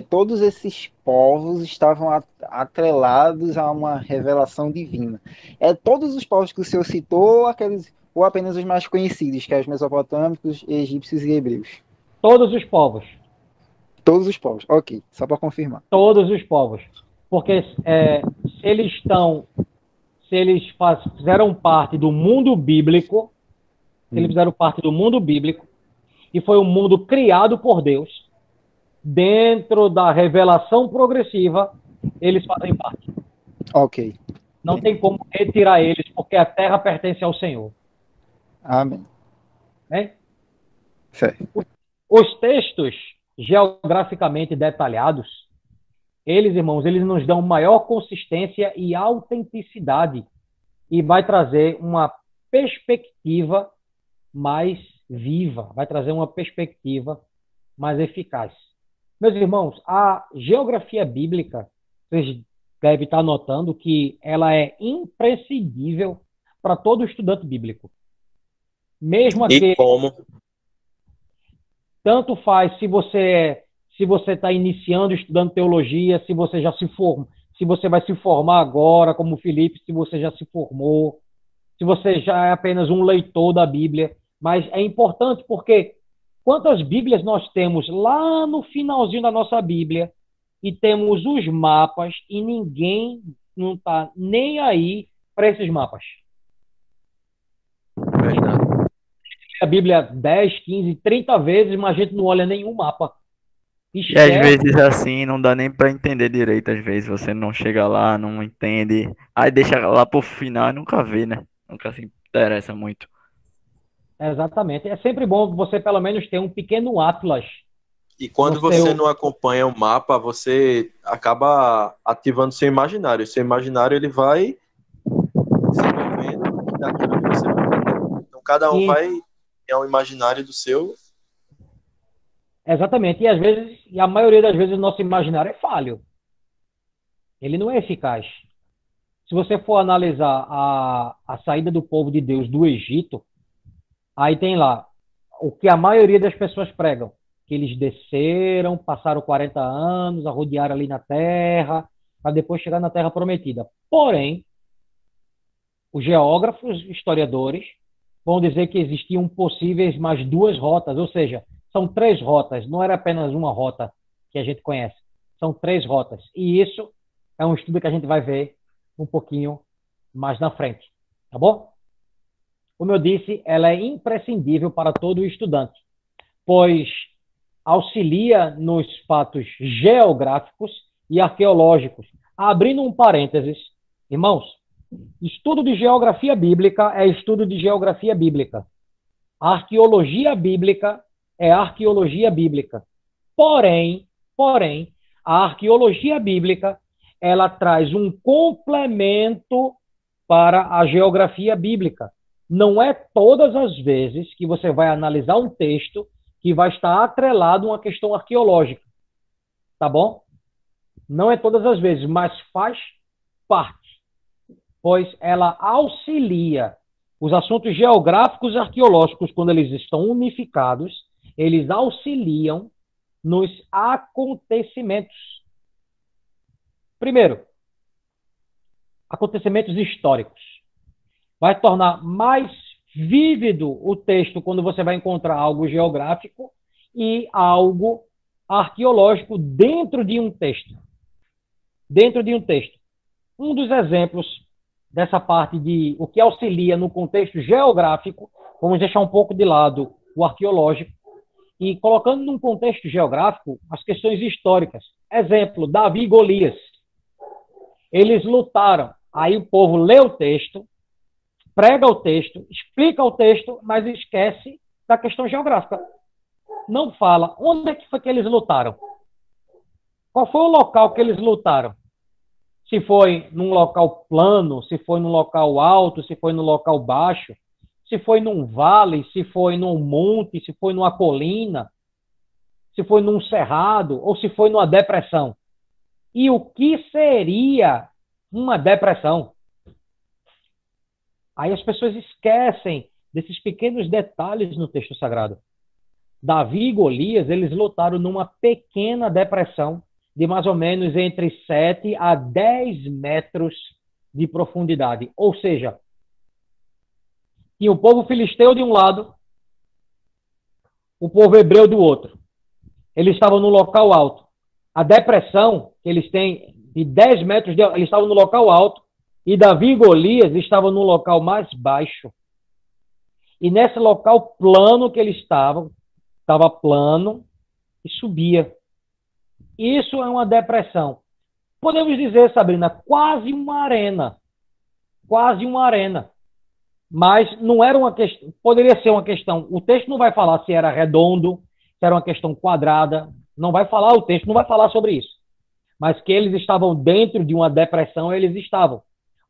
[SPEAKER 7] todos esses povos estavam atrelados a uma revelação divina. Todos os povos que o senhor citou, ou apenas os mais conhecidos, que é os mesopotâmicos, egípcios e hebreus?
[SPEAKER 2] Todos os povos.
[SPEAKER 7] Todos os povos, ok, só para confirmar.
[SPEAKER 2] Todos os povos. Porque se eles fizeram parte do mundo bíblico, e foi um mundo criado por Deus, dentro da revelação progressiva, eles fazem parte.
[SPEAKER 7] Ok.
[SPEAKER 2] Não tem como retirar eles, porque a terra pertence ao Senhor.
[SPEAKER 7] Amém.
[SPEAKER 2] Né?
[SPEAKER 7] Certo.
[SPEAKER 2] Os textos geograficamente detalhados, eles, irmãos, eles nos dão maior consistência e autenticidade e vai trazer uma perspectiva mais viva, vai trazer uma perspectiva mais eficaz. Meus irmãos, a geografia bíblica, vocês devem estar notando que ela é imprescindível para todo estudante bíblico. Mesmo
[SPEAKER 3] E
[SPEAKER 2] aquele,
[SPEAKER 3] como?
[SPEAKER 2] tanto faz se você está iniciando estudando teologia, se você já se forma, se você vai se formar agora, como o Felipe, se você já se formou, se você já é apenas um leitor da Bíblia. Mas é importante porque quantas Bíblias nós temos lá no finalzinho da nossa Bíblia e temos os mapas e ninguém não está nem aí para esses mapas.
[SPEAKER 3] Verdade.
[SPEAKER 2] A Bíblia 10, 15, 30 vezes, mas a gente não olha nenhum mapa.
[SPEAKER 6] E às
[SPEAKER 2] Esquece.
[SPEAKER 6] vezes assim, não dá nem pra entender direito, às vezes você não chega lá, não entende, aí deixa lá pro final e nunca vê, né? Nunca se interessa muito.
[SPEAKER 2] Exatamente. É sempre bom você, pelo menos, ter um pequeno atlas.
[SPEAKER 3] E quando você não acompanha o mapa, você acaba ativando seu imaginário. Seu imaginário ele vai desenvolvendo daquilo que você vai entender. Então cada um vai ter um imaginário do seu.
[SPEAKER 2] Exatamente. E a maioria das vezes o nosso imaginário é falho. Ele não é eficaz. Se você for analisar a saída do povo de Deus do Egito, aí tem lá o que a maioria das pessoas pregam, que eles desceram, passaram 40 anos, arrodearam ali na terra, para depois chegar na terra prometida. Porém, os geógrafos, historiadores, vão dizer que existiam possíveis mais duas rotas, ou seja, são 3 rotas, não era apenas uma rota que a gente conhece, são 3 rotas. E isso é um estudo que a gente vai ver um pouquinho mais na frente, tá bom? Como eu disse, ela é imprescindível para todo estudante, pois auxilia nos fatos geográficos e arqueológicos. Abrindo um parênteses, irmãos, estudo de geografia bíblica é estudo de geografia bíblica. A arqueologia bíblica é arqueologia bíblica. Porém, a arqueologia bíblica, ela traz um complemento para a geografia bíblica. Não é todas as vezes que você vai analisar um texto que vai estar atrelado a uma questão arqueológica. Tá bom? Não é todas as vezes, mas faz parte, pois ela auxilia os assuntos geográficos e arqueológicos, quando eles estão unificados, eles auxiliam nos acontecimentos. Primeiro, acontecimentos históricos. Vai tornar mais vívido o texto quando você vai encontrar algo geográfico e algo arqueológico dentro de um texto. Dentro de um texto. Um dos exemplos dessa parte de o que auxilia no contexto geográfico, vamos deixar um pouco de lado o arqueológico, e colocando num contexto geográfico as questões históricas. Exemplo, Davi e Golias. Eles lutaram. Aí o povo lê o texto, prega o texto, explica o texto, mas esquece da questão geográfica. Não fala onde é que foi que eles lutaram. Qual foi o local que eles lutaram? Se foi num local plano, se foi num local alto, se foi num local baixo, se foi num vale, se foi num monte, se foi numa colina, se foi num cerrado ou se foi numa depressão. E o que seria uma depressão? Aí as pessoas esquecem desses pequenos detalhes no texto sagrado. Davi e Golias, eles lutaram numa pequena depressão de mais ou menos entre 7 a 10 metros de profundidade. Ou seja, tinha o povo filisteu de um lado, o povo hebreu do outro. Eles estavam no local alto. A depressão que eles têm de 10 metros, eles estavam no local alto, e Davi e Golias estavam no local mais baixo. E nesse local plano que eles estavam, estava plano e subia. Isso é uma depressão. Podemos dizer, Sabrina, quase uma arena. Quase uma arena. Mas não era uma questão, poderia ser uma questão, o texto não vai falar se era redondo, se era uma questão quadrada, não vai falar, o texto não vai falar sobre isso. Mas que eles estavam dentro de uma depressão, eles estavam.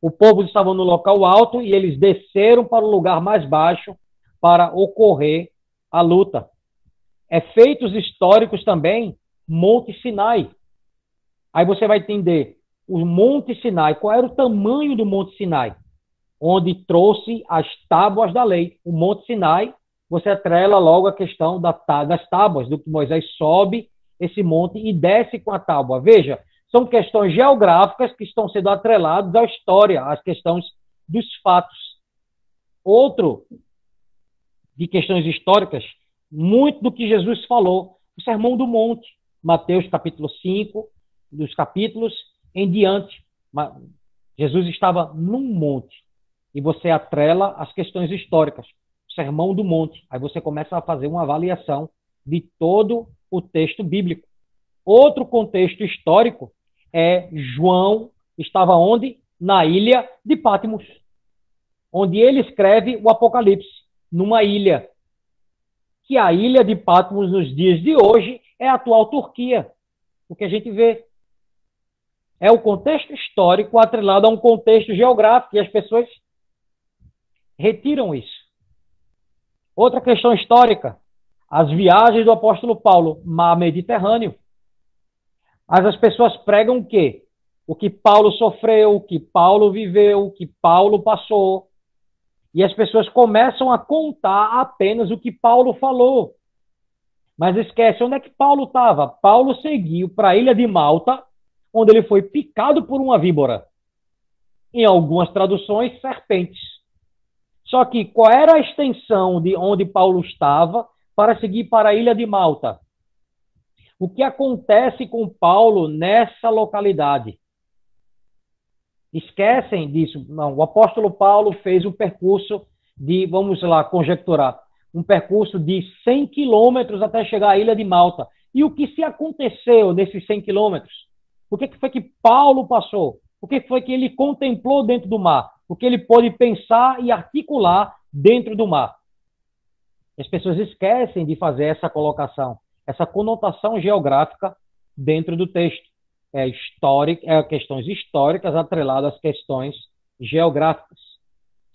[SPEAKER 2] O povo estava no local alto e eles desceram para o lugar mais baixo para ocorrer a luta. Efeitos históricos também, Monte Sinai. Aí você vai entender o Monte Sinai, qual era o tamanho do Monte Sinai, onde trouxe as tábuas da lei. O Monte Sinai, você atrela logo a questão das tábuas, do que Moisés sobe esse monte e desce com a tábua. Veja, são questões geográficas que estão sendo atreladas à história, às questões dos fatos. Outro de questões históricas, muito do que Jesus falou, o Sermão do Monte, Mateus capítulo 5, dos capítulos em diante. Jesus estava num monte e você atrela as questões históricas, o Sermão do Monte. Aí você começa a fazer uma avaliação de todo o texto bíblico. Outro contexto histórico é João estava onde? Na ilha de Patmos, onde ele escreve o Apocalipse, numa ilha, que a ilha de Patmos nos dias de hoje é a atual Turquia. O que a gente vê é o contexto histórico atrelado a um contexto geográfico, e as pessoas retiram isso. Outra questão histórica, as viagens do apóstolo Paulo, mar Mediterrâneo. Mas as pessoas pregam o quê? O que Paulo sofreu, o que Paulo viveu, o que Paulo passou. E as pessoas começam a contar apenas o que Paulo falou. Mas esquece, onde é que Paulo estava? Paulo seguiu para a ilha de Malta, onde ele foi picado por uma víbora. Em algumas traduções, serpentes. Só que qual era a extensão de onde Paulo estava para seguir para a ilha de Malta? O que acontece com Paulo nessa localidade? Esquecem disso. Não, o apóstolo Paulo fez um percurso de, vamos lá, conjecturar, um percurso de 100 quilômetros até chegar à ilha de Malta. E o que se aconteceu nesses 100 quilômetros? O que foi que Paulo passou? O que foi que ele contemplou dentro do mar? O que ele pôde pensar e articular dentro do mar? As pessoas esquecem de fazer essa colocação, essa conotação geográfica dentro do texto. Questões históricas atreladas às questões geográficas.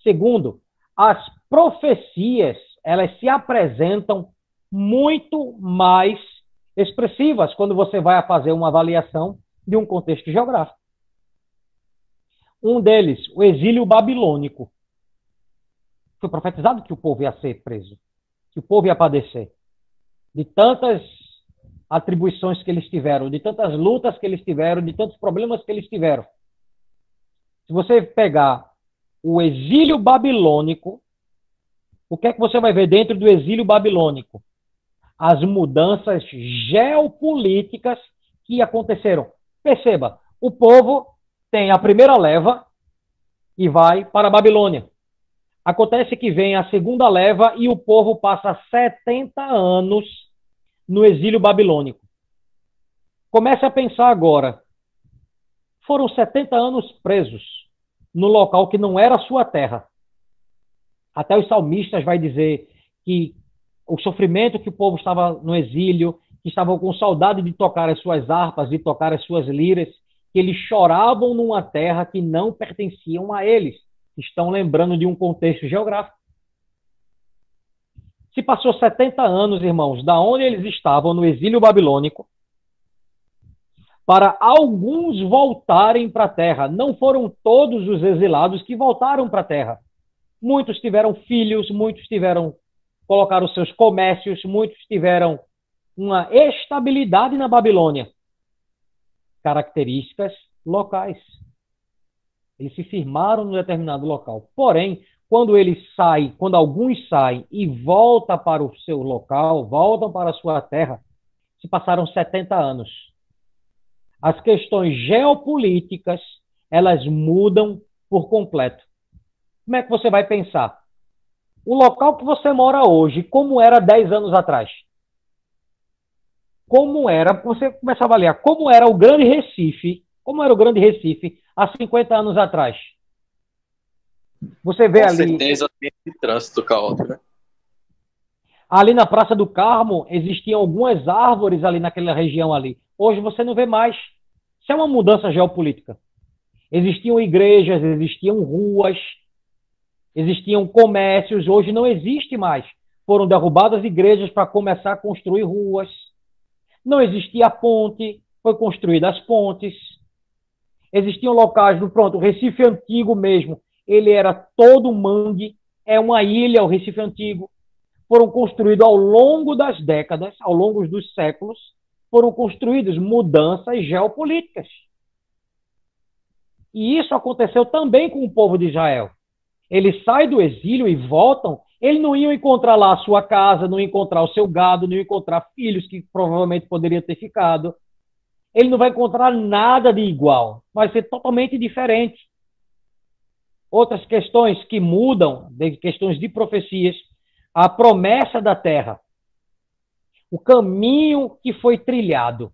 [SPEAKER 2] Segundo, as profecias, elas se apresentam muito mais expressivas quando você vai fazer uma avaliação de um contexto geográfico. Um deles, o exílio babilônico. Foi profetizado que o povo ia ser preso, que o povo ia padecer. De tantas atribuições que eles tiveram, de tantas lutas que eles tiveram, de tantos problemas que eles tiveram. Se você pegar o exílio babilônico, o que é que você vai ver dentro do exílio babilônico? As mudanças geopolíticas que aconteceram. Perceba, o povo tem a primeira leva e vai para a Babilônia. Acontece que vem a segunda leva e o povo passa 70 anos no exílio babilônico. Comece a pensar agora. Foram 70 anos presos no local que não era sua terra. Até os salmistas vai dizer que o sofrimento que o povo estava no exílio, que estavam com saudade de tocar as suas harpas, de tocar as suas liras, que eles choravam numa terra que não pertenciam a eles. Estão lembrando de um contexto geográfico. Se passou 70 anos, irmãos, da onde eles estavam no exílio babilônico, para alguns voltarem para a terra. Não foram todos os exilados que voltaram para a terra. Muitos tiveram filhos, muitos colocaram seus comércios, muitos tiveram uma estabilidade na Babilônia. Características locais. Eles se firmaram num determinado local. Porém, quando alguns saem e voltam para o seu local, voltam para a sua terra, se passaram 70 anos. As questões geopolíticas, elas mudam por completo. Como é que você vai pensar? O local que você mora hoje, como era 10 anos atrás? Como era, você começa a avaliar, como era o Grande Recife há 50 anos atrás? Você vê
[SPEAKER 3] Com
[SPEAKER 2] ali...
[SPEAKER 3] certeza tem esse trânsito caótico, né?
[SPEAKER 2] Ali na Praça do Carmo, existiam algumas árvores ali naquela região ali. Hoje você não vê mais. Isso é uma mudança geopolítica. Existiam igrejas, existiam ruas, existiam comércios. Hoje não existe mais. Foram derrubadas igrejas para começar a construir ruas. Não existia ponte, foi construída as pontes. Existiam locais o Recife Antigo mesmo. Ele era todo mangue, é uma ilha, o Recife Antigo. Foram construídos ao longo das décadas, ao longo dos séculos, foram construídas mudanças geopolíticas. E isso aconteceu também com o povo de Israel. Eles saem do exílio e voltam, eles não iam encontrar lá a sua casa, não iam encontrar o seu gado, não iam encontrar filhos que provavelmente poderiam ter ficado. Ele não vai encontrar nada de igual, vai ser totalmente diferente. Outras questões que mudam, questões de profecias, a promessa da terra, o caminho que foi trilhado.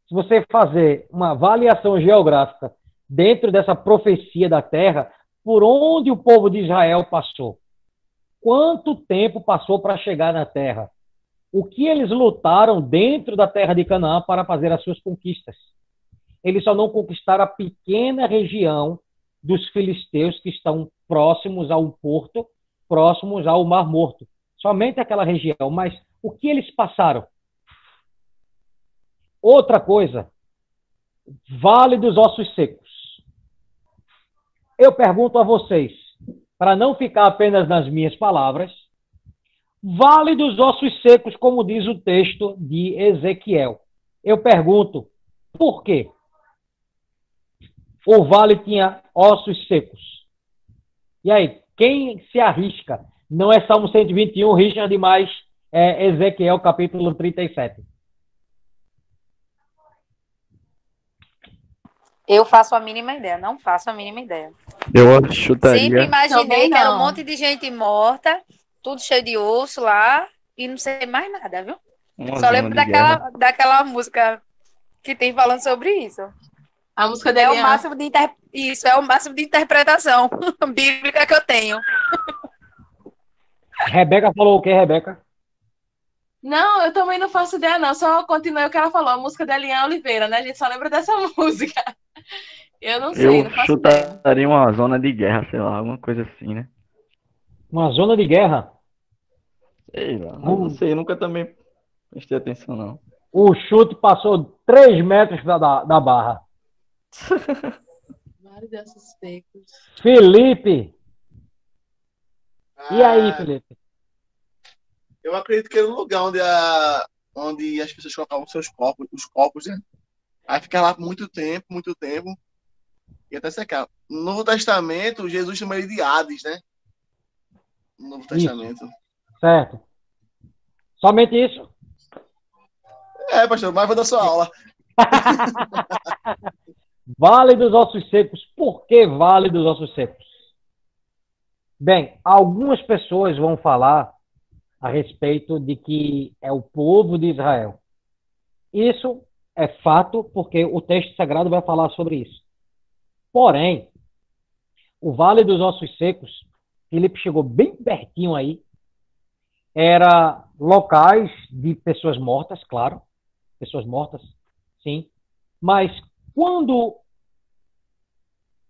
[SPEAKER 2] Se você fazer uma avaliação geográfica dentro dessa profecia da terra, por onde o povo de Israel passou? Quanto tempo passou para chegar na terra? O que eles lutaram dentro da terra de Canaã para fazer as suas conquistas? Eles só não conquistaram a pequena região dos filisteus que estão próximos ao porto, próximos ao Mar Morto. Somente aquela região. Mas o que eles passaram? Outra coisa, Vale dos Ossos Secos. Eu pergunto a vocês, para não ficar apenas nas minhas palavras, Vale dos Ossos Secos, como diz o texto de Ezequiel. Eu pergunto, por quê? O vale tinha ossos secos. E aí, quem se arrisca? Não é Salmo 121, Richard, mas é Ezequiel, capítulo 37.
[SPEAKER 4] Eu faço a mínima ideia, não faço a mínima ideia.
[SPEAKER 6] Eu chutaria.
[SPEAKER 4] Sempre imaginei
[SPEAKER 5] Também
[SPEAKER 4] que era um
[SPEAKER 5] não.
[SPEAKER 4] monte de gente morta, tudo cheio de osso lá, e não sei mais nada, viu?
[SPEAKER 6] Uma
[SPEAKER 4] Só
[SPEAKER 6] zona
[SPEAKER 4] lembro
[SPEAKER 6] de guerra.
[SPEAKER 4] daquela música que tem falando sobre isso.
[SPEAKER 5] A música
[SPEAKER 4] É
[SPEAKER 5] dele
[SPEAKER 4] o máximo de Isso, é o máximo de interpretação bíblica que eu tenho.
[SPEAKER 2] Rebeca falou o quê, Rebeca?
[SPEAKER 5] Não, eu também não faço ideia, não. Só continuei o que ela falou. A música da Eliane Oliveira, né? A gente só lembra dessa música. Eu não sei,
[SPEAKER 6] Eu
[SPEAKER 5] não faço ideia.
[SPEAKER 6] chutaria uma zona de guerra, sei lá, alguma coisa assim, né?
[SPEAKER 2] Uma zona de guerra.
[SPEAKER 6] Sei lá, não sei, nunca também prestei atenção, não.
[SPEAKER 2] O chute passou 3 metros da barra.
[SPEAKER 5] Vários desses secos.
[SPEAKER 2] Felipe. E aí, Felipe?
[SPEAKER 1] Eu acredito que era um lugar onde as pessoas colocavam os corpos, né? Aí ficava lá por muito tempo, e até secar. No Novo Testamento, Jesus chama ele de Hades, né? No Novo Testamento.
[SPEAKER 2] Certo. Somente isso?
[SPEAKER 1] É, pastor, mas vou dar sua aula.
[SPEAKER 2] Vale dos Ossos Secos. Por que Vale dos Ossos Secos? Bem, algumas pessoas vão falar a respeito de que é o povo de Israel. Isso é fato, porque o texto sagrado vai falar sobre isso. Porém, o Vale dos Ossos Secos, Filipe chegou bem pertinho aí, era locais de pessoas mortas, claro, pessoas mortas, sim, mas quando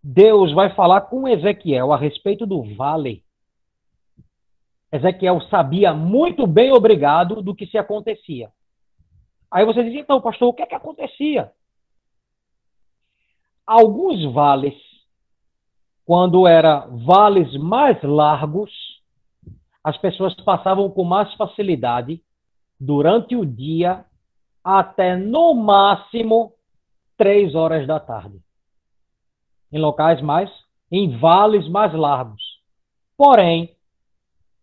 [SPEAKER 2] Deus vai falar com Ezequiel a respeito do vale, Ezequiel sabia muito bem, obrigado, do que se acontecia. Aí você diz, então, pastor, o que é que acontecia? Alguns vales, quando eram vales mais largos, as pessoas passavam com mais facilidade durante o dia até, no máximo, 3 horas da tarde. Em vales mais largos. Porém,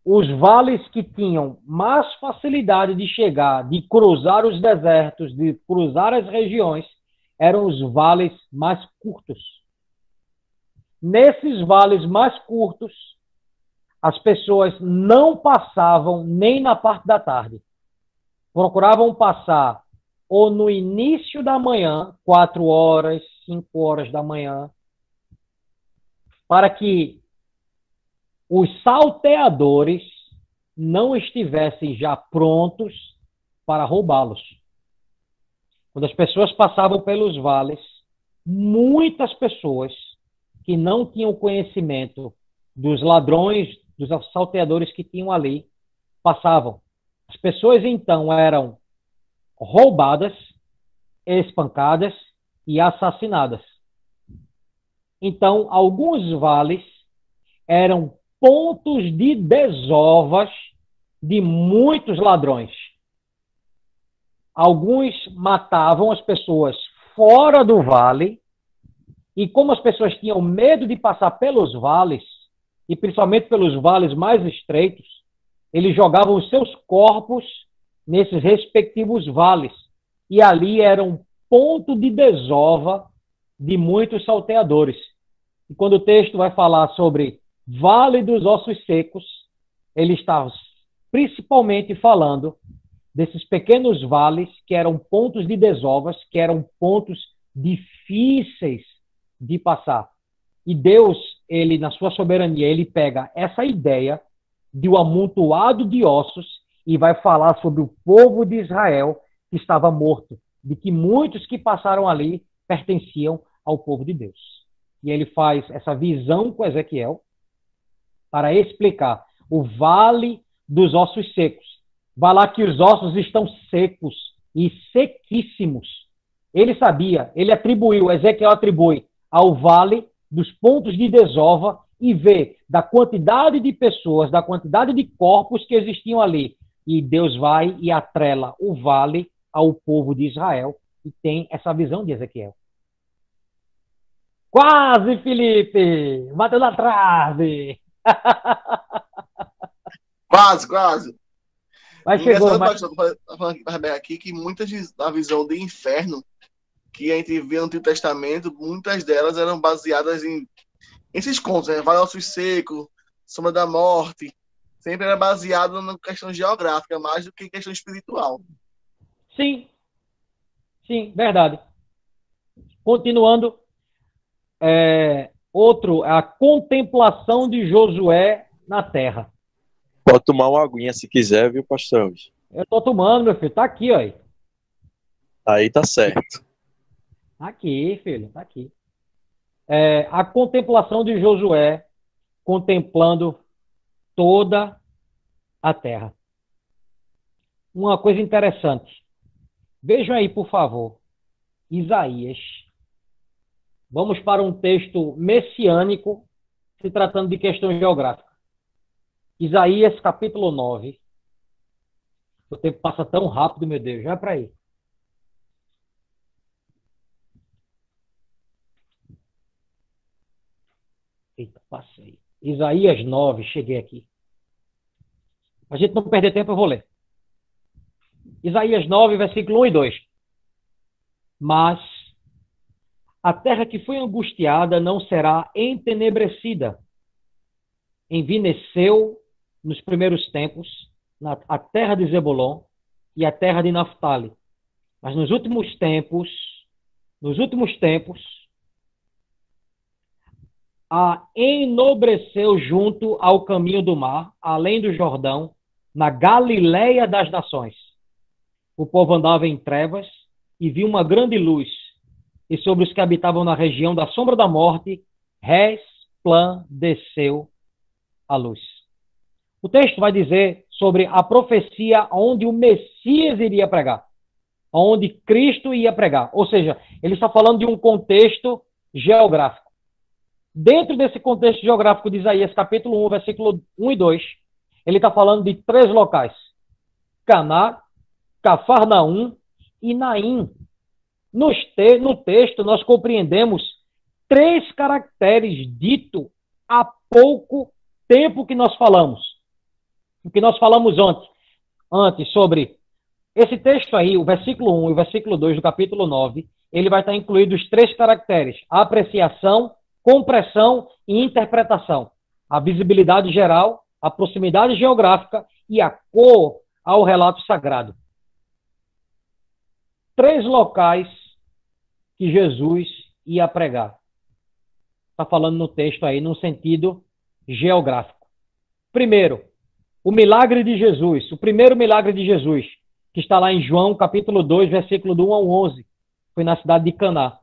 [SPEAKER 2] os vales que tinham mais facilidade de chegar, de cruzar os desertos, de cruzar as regiões, eram os vales mais curtos. Nesses vales mais curtos, as pessoas não passavam nem na parte da tarde. Procuravam passar ou no início da manhã, 4 horas, 5 horas da manhã, para que os salteadores não estivessem já prontos para roubá-los. Quando as pessoas passavam pelos vales, muitas pessoas que não tinham conhecimento dos ladrões, dos salteadores que tinham ali, passavam. As pessoas, então, eram roubadas, espancadas e assassinadas. Então, alguns vales eram pontos de desovas de muitos ladrões. Alguns matavam as pessoas fora do vale, e como as pessoas tinham medo de passar pelos vales, e principalmente pelos vales mais estreitos, eles jogavam os seus corpos nesses respectivos vales, e ali era um ponto de desova de muitos salteadores. E quando o texto vai falar sobre Vale dos Ossos Secos, ele está principalmente falando desses pequenos vales que eram pontos de desovas, que eram pontos difíceis de passar. E Deus, ele na sua soberania, ele pega essa ideia de um amontoado de ossos e vai falar sobre o povo de Israel que estava morto, de que muitos que passaram ali pertenciam ao povo de Deus. E ele faz essa visão com Ezequiel para explicar o vale dos ossos secos. Vai lá que os ossos estão secos e sequíssimos. Ele sabia, Ezequiel atribui ao vale dos pontos de desova e vê da quantidade de pessoas, da quantidade de corpos que existiam ali. E Deus vai e atrela o vale ao povo de Israel e tem essa visão de Ezequiel. Quase, Felipe! Bateu na trave!
[SPEAKER 1] Quase.
[SPEAKER 2] Mas chegou,
[SPEAKER 1] pastor, falando aqui que muitas da visão de inferno que a gente vê no Antigo Testamento, muitas delas eram baseadas em esses contos, né? Vale Ossos Secos, Sombra da Morte, sempre era baseado na questão geográfica, mais do que em questão espiritual.
[SPEAKER 2] Sim, verdade. Continuando, a contemplação de Josué na terra.
[SPEAKER 3] Pode tomar uma aguinha se quiser, viu, pastor?
[SPEAKER 2] Eu tô tomando, meu filho. Tá aqui, ó.
[SPEAKER 3] Aí tá certo.
[SPEAKER 2] Tá aqui, filho. Tá aqui. A contemplação de Josué contemplando toda a terra. Uma coisa interessante. Vejam aí, por favor. Isaías. Vamos para um texto messiânico, se tratando de questão geográfica. Isaías, capítulo 9. O tempo passa tão rápido, meu Deus. Já é para aí. Eita, passei. Isaías 9, cheguei aqui. A gente não perder tempo, eu vou ler. Isaías 9, versículo 1 e 2. Mas a terra que foi angustiada não será entenebrecida. envineceu nos primeiros tempos a terra de Zebulon e a terra de Naftali. Mas nos últimos tempos, a enobreceu junto ao caminho do mar, além do Jordão, na Galileia das nações. O povo andava em trevas e viu uma grande luz, e sobre os que habitavam na região da sombra da morte, resplandeceu a luz. O texto vai dizer sobre a profecia onde o Messias iria pregar, onde Cristo ia pregar. Ou seja, ele está falando de um contexto geográfico. Dentro desse contexto geográfico de Isaías, capítulo 1, versículo 1 e 2, ele está falando de 3 locais: Caná, Cafarnaum e Naim. No texto, nós compreendemos 3 caracteres ditos há pouco tempo que nós falamos. O que nós falamos antes sobre esse texto aí, o versículo 1 e o versículo 2 do capítulo 9, ele vai estar incluído os 3 caracteres: apreciação, compressão e interpretação. A visibilidade geral, a proximidade geográfica e a cor ao relato sagrado. 3 locais que Jesus ia pregar. Está falando no texto aí, num sentido geográfico. Primeiro, o milagre de Jesus, o primeiro milagre de Jesus, que está lá em João, capítulo 2, versículo do 1 ao 11, foi na cidade de Caná.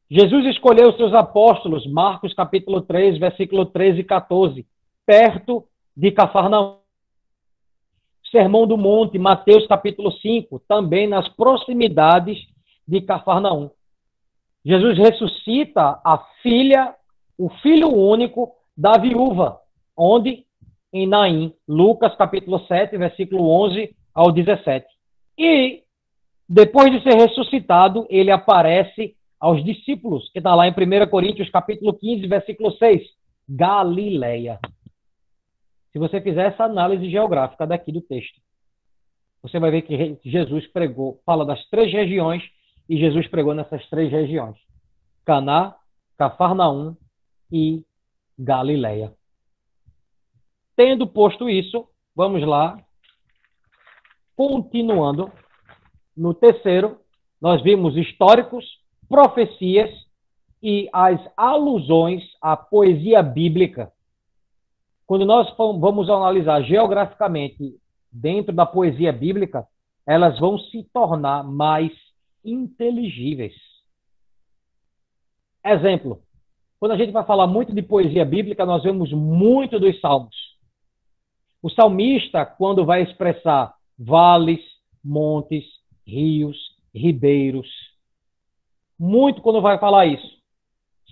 [SPEAKER 2] Jesus escolheu os seus apóstolos, Marcos, capítulo 3, versículo 13 e 14, perto de Cafarnaum. Sermão do Monte, Mateus, capítulo 5, também nas proximidades de Cafarnaum. Jesus ressuscita a filha, o filho único da viúva, onde? Em Naim, Lucas, capítulo 7, versículo 11 ao 17. E, depois de ser ressuscitado, ele aparece aos discípulos, que está lá em 1 Coríntios, capítulo 15, versículo 6, Galileia. Se você fizer essa análise geográfica daqui do texto, você vai ver que Jesus pregou, fala das 3 regiões, e Jesus pregou nessas 3 regiões: Caná, Cafarnaum e Galileia. Tendo posto isso, vamos lá. Continuando, no terceiro, nós vimos históricos, profecias e as alusões à poesia bíblica. Quando nós vamos analisar geograficamente dentro da poesia bíblica, elas vão se tornar mais inteligíveis. Exemplo, quando a gente vai falar muito de poesia bíblica, nós vemos muito dos salmos. O salmista, quando vai expressar vales, montes, rios, ribeiros, muito quando vai falar isso.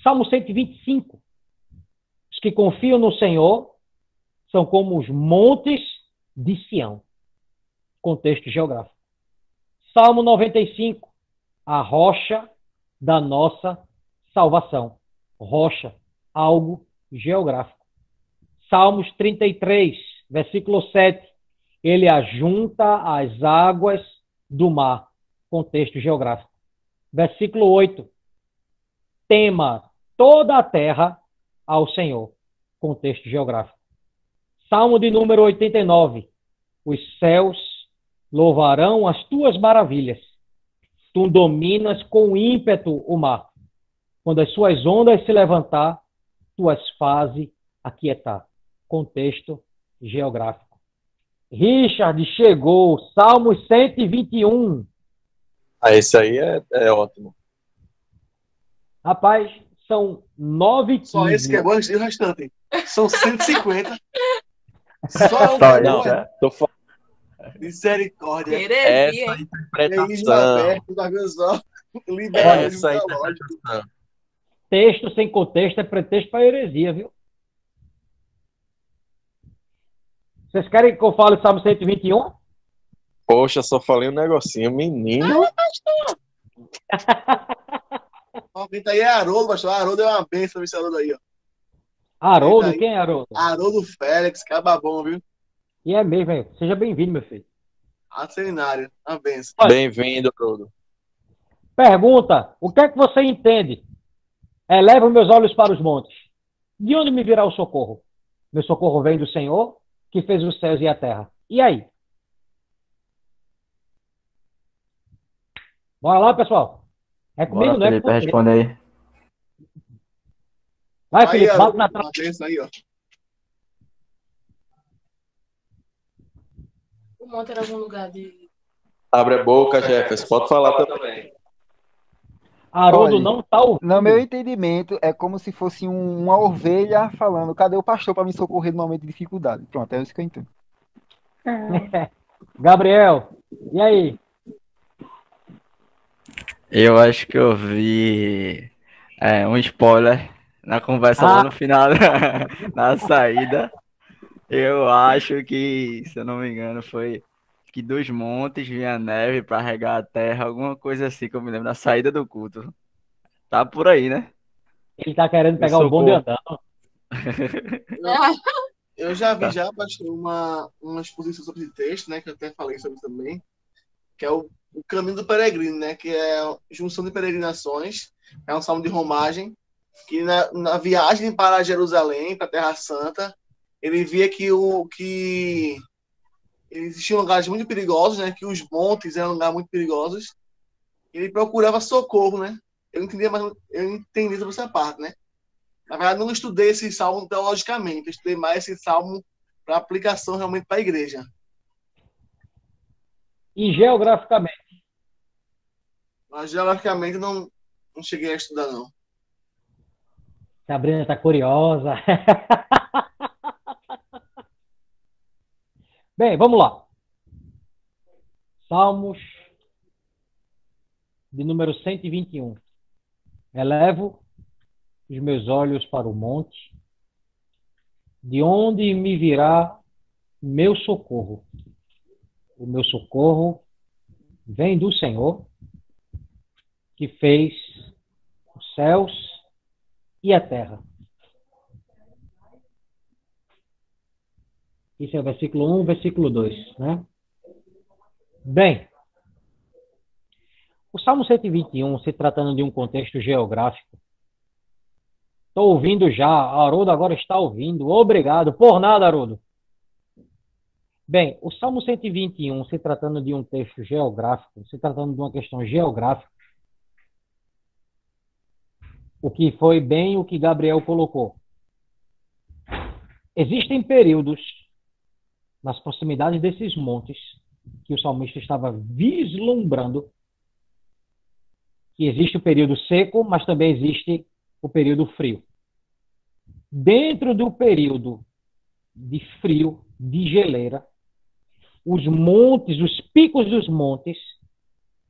[SPEAKER 2] Salmo 125. Os que confiam no Senhor são como os montes de Sião. Contexto geográfico. Salmo 95. A rocha da nossa salvação. Rocha, algo geográfico. Salmos 33, versículo 7. Ele ajunta as águas do mar. Contexto geográfico. Versículo 8. Tema toda a terra ao Senhor. Contexto geográfico. Salmo de número 89. Os céus louvarão as tuas maravilhas. Tu dominas com ímpeto o mar. Quando as suas ondas se levantar, tu as fazes aquietar. Contexto geográfico. Richard chegou. Salmos 121.
[SPEAKER 3] Esse aí é ótimo.
[SPEAKER 2] Rapaz, são 9
[SPEAKER 1] Só esse que é bom e o restante. São 150. Só um
[SPEAKER 6] Só
[SPEAKER 3] Não,
[SPEAKER 6] isso, é?
[SPEAKER 3] tô falando
[SPEAKER 1] Misericórdia.
[SPEAKER 5] Heresia,
[SPEAKER 3] essa
[SPEAKER 5] hein?
[SPEAKER 1] Livro
[SPEAKER 3] interpretação.
[SPEAKER 1] aberto, tá vendo só? Liberalismo
[SPEAKER 3] Essa
[SPEAKER 1] teológico.
[SPEAKER 3] interpretação.
[SPEAKER 2] Texto sem contexto é pretexto para heresia, viu? Vocês querem que eu fale Salmo 121?
[SPEAKER 3] Poxa, só falei um negocinho. Menino.
[SPEAKER 1] Ó, quem tá aí é Haroldo, pastor. Haroldo é uma benção esse Haroldo aí, ó.
[SPEAKER 2] Haroldo?
[SPEAKER 1] Eita,
[SPEAKER 2] Quem é Haroldo?
[SPEAKER 1] Haroldo Félix, cababom, viu?
[SPEAKER 2] E é mesmo, hein? Seja bem-vindo, meu filho.
[SPEAKER 1] A seminário, uma benção.
[SPEAKER 3] Bem-vindo, Haroldo.
[SPEAKER 2] Pergunta: o que é que você entende? Eleva meus olhos para os montes. De onde me virá o socorro? Meu socorro vem do Senhor, que fez os céus e a terra. E aí? Bora lá, pessoal. É comigo,
[SPEAKER 6] Bora,
[SPEAKER 2] não é com
[SPEAKER 6] Felipe,
[SPEAKER 2] você.
[SPEAKER 6] responde aí.
[SPEAKER 2] Vai,
[SPEAKER 1] Aí,
[SPEAKER 2] Felipe, bate na
[SPEAKER 1] uma vez aí, ó.
[SPEAKER 5] O monte era algum lugar de.
[SPEAKER 3] Abre a boca, Jefferson. Pode falar também.
[SPEAKER 2] Haroldo
[SPEAKER 7] Olha,
[SPEAKER 2] não tá
[SPEAKER 7] no meu
[SPEAKER 2] ouvindo.
[SPEAKER 7] entendimento, é como se fosse uma ovelha falando: cadê o pastor para me socorrer no momento de dificuldade? Pronto, é isso que eu entendo.
[SPEAKER 2] Gabriel, e aí?
[SPEAKER 6] Eu acho que eu vi um spoiler na conversa lá
[SPEAKER 2] Ah,
[SPEAKER 6] no final, na saída. Eu acho que, se eu não me engano, foi que dos montes vinha neve para regar a terra, alguma coisa assim que eu me lembro, na saída do culto. Tá por aí, né?
[SPEAKER 2] ele tá querendo
[SPEAKER 6] Meu
[SPEAKER 2] pegar o bonde
[SPEAKER 6] socorro.
[SPEAKER 2] andando.
[SPEAKER 1] Eu, eu já vi
[SPEAKER 6] Tá.
[SPEAKER 1] já, pastor, uma exposição sobre esse texto, né? Que eu até falei sobre também, que é o caminho do peregrino, né? Que é a junção de peregrinações, é um salmo de romagem, que na viagem para Jerusalém, para a Terra Santa, ele via que existiam lugares muito perigosos, né? Que os montes eram lugares muito perigosos. E ele procurava socorro, né? Eu entendi sobre essa parte, né? Na verdade, não estudei esse salmo teologicamente, eu estudei mais esse salmo para aplicação realmente para a igreja.
[SPEAKER 2] E geograficamente,
[SPEAKER 1] Mas geograficamente não cheguei a estudar, não.
[SPEAKER 2] Sabrina tá curiosa. Bem, vamos lá. Salmos de número 121. Elevo os meus olhos para o monte, de onde me virá meu socorro. O meu socorro vem do Senhor, que fez os céus e a terra. Isso é o versículo 1, versículo 2, né? Bem, o Salmo 121, se tratando de um contexto geográfico, estou ouvindo já, Haroldo agora está ouvindo. Obrigado. Por nada, Haroldo. Bem, o Salmo 121, se tratando de um texto geográfico, se tratando de uma questão geográfica, o que foi bem o que Gabriel colocou. Existem períodos nas proximidades desses montes que o salmista estava vislumbrando que existe o período seco, mas também existe o período frio. Dentro do período de frio, de geleira, os montes, os picos dos montes,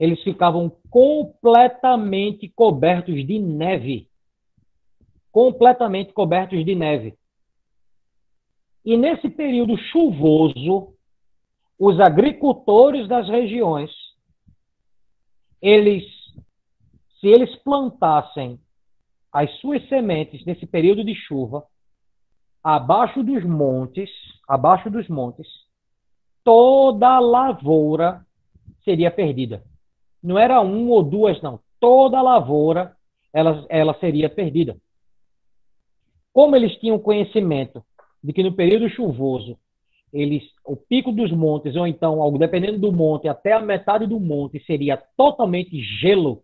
[SPEAKER 2] eles ficavam completamente cobertos de neve. Completamente cobertos de neve. E nesse período chuvoso, os agricultores das regiões, se eles plantassem as suas sementes nesse período de chuva, abaixo dos montes, toda a lavoura seria perdida. Não era um ou duas, não. Toda a lavoura, ela seria perdida. Como eles tinham conhecimento de que no período chuvoso, o pico dos montes, ou então, dependendo do monte, até a metade do monte seria totalmente gelo,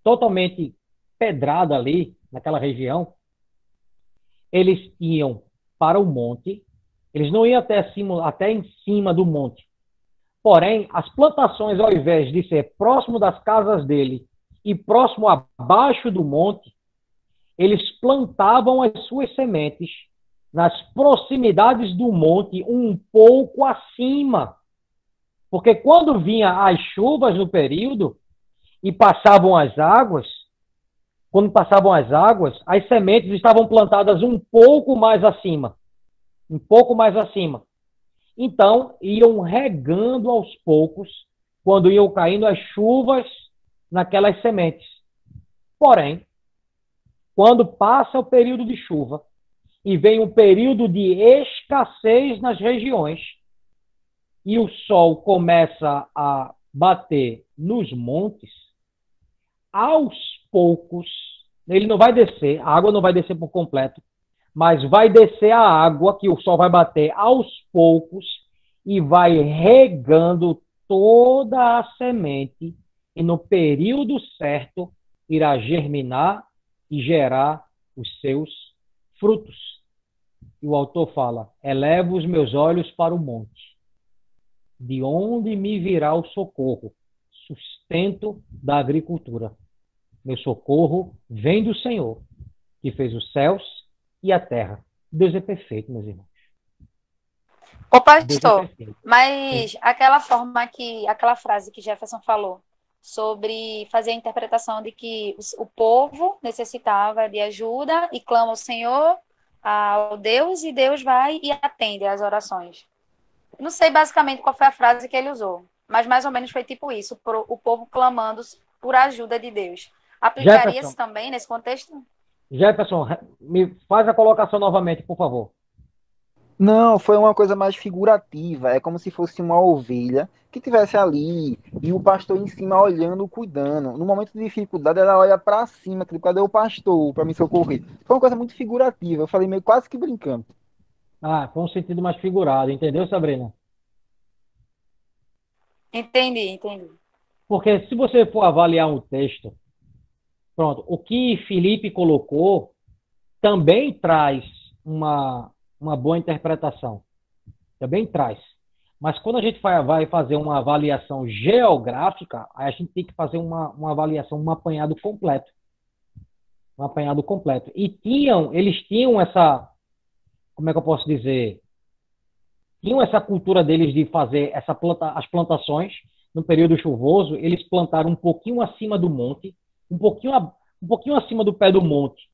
[SPEAKER 2] totalmente pedrada ali, naquela região, eles iam para o monte, eles não iam até em cima do monte. Porém, as plantações, ao invés de ser próximo das casas dele e próximo abaixo do monte, eles plantavam as suas sementes nas proximidades do monte, um pouco acima. Porque quando vinha as chuvas no período e passavam as águas, as sementes estavam plantadas um pouco mais acima. Um pouco mais acima. Então, iam regando aos poucos, quando iam caindo as chuvas naquelas sementes. Porém, quando passa o período de chuva e vem um período de escassez nas regiões e o sol começa a bater nos montes, aos poucos, ele não vai descer, a água não vai descer por completo, mas vai descer a água, que o sol vai bater aos poucos e vai regando toda a semente, e no período certo irá germinar e gerar os seus frutos. E o autor fala: elevo os meus olhos para o monte, de onde me virá o socorro, sustento da agricultura. Meu socorro vem do Senhor, que fez os céus e a terra. Deus é perfeito, meus irmãos.
[SPEAKER 4] Ô,
[SPEAKER 2] Deus é
[SPEAKER 4] pastor,
[SPEAKER 2] perfeito.
[SPEAKER 4] mas aquela frase que Jefferson falou sobre fazer a interpretação de que o povo necessitava de ajuda e clama ao Senhor, ao Deus, e Deus vai e atende às orações. Não sei basicamente qual foi a frase que ele usou, mas mais ou menos foi tipo isso, o povo clamando por ajuda de Deus. Aplicaria-se também nesse contexto?
[SPEAKER 2] Jefferson, me faz a colocação novamente, por favor.
[SPEAKER 7] Não, foi uma coisa mais figurativa. É como se fosse uma ovelha que tivesse ali e o pastor em cima olhando, cuidando. No momento de dificuldade, ela olha para cima, tipo, cadê o pastor para me socorrer? Foi uma coisa muito figurativa. Eu falei meio quase que brincando.
[SPEAKER 2] Ah, foi um sentido mais figurado, entendeu, Sabrina?
[SPEAKER 4] Entendi.
[SPEAKER 2] Porque se você for avaliar um texto, pronto, o que Felipe colocou também traz uma boa interpretação. Também traz. Mas quando a gente vai fazer uma avaliação geográfica, aí a gente tem que fazer uma avaliação, um apanhado completo. Um apanhado completo. E eles tinham essa, como é que eu posso dizer? Tinham essa cultura deles de fazer as plantações no período chuvoso. Eles plantaram um pouquinho acima do monte, um pouquinho acima do pé do monte,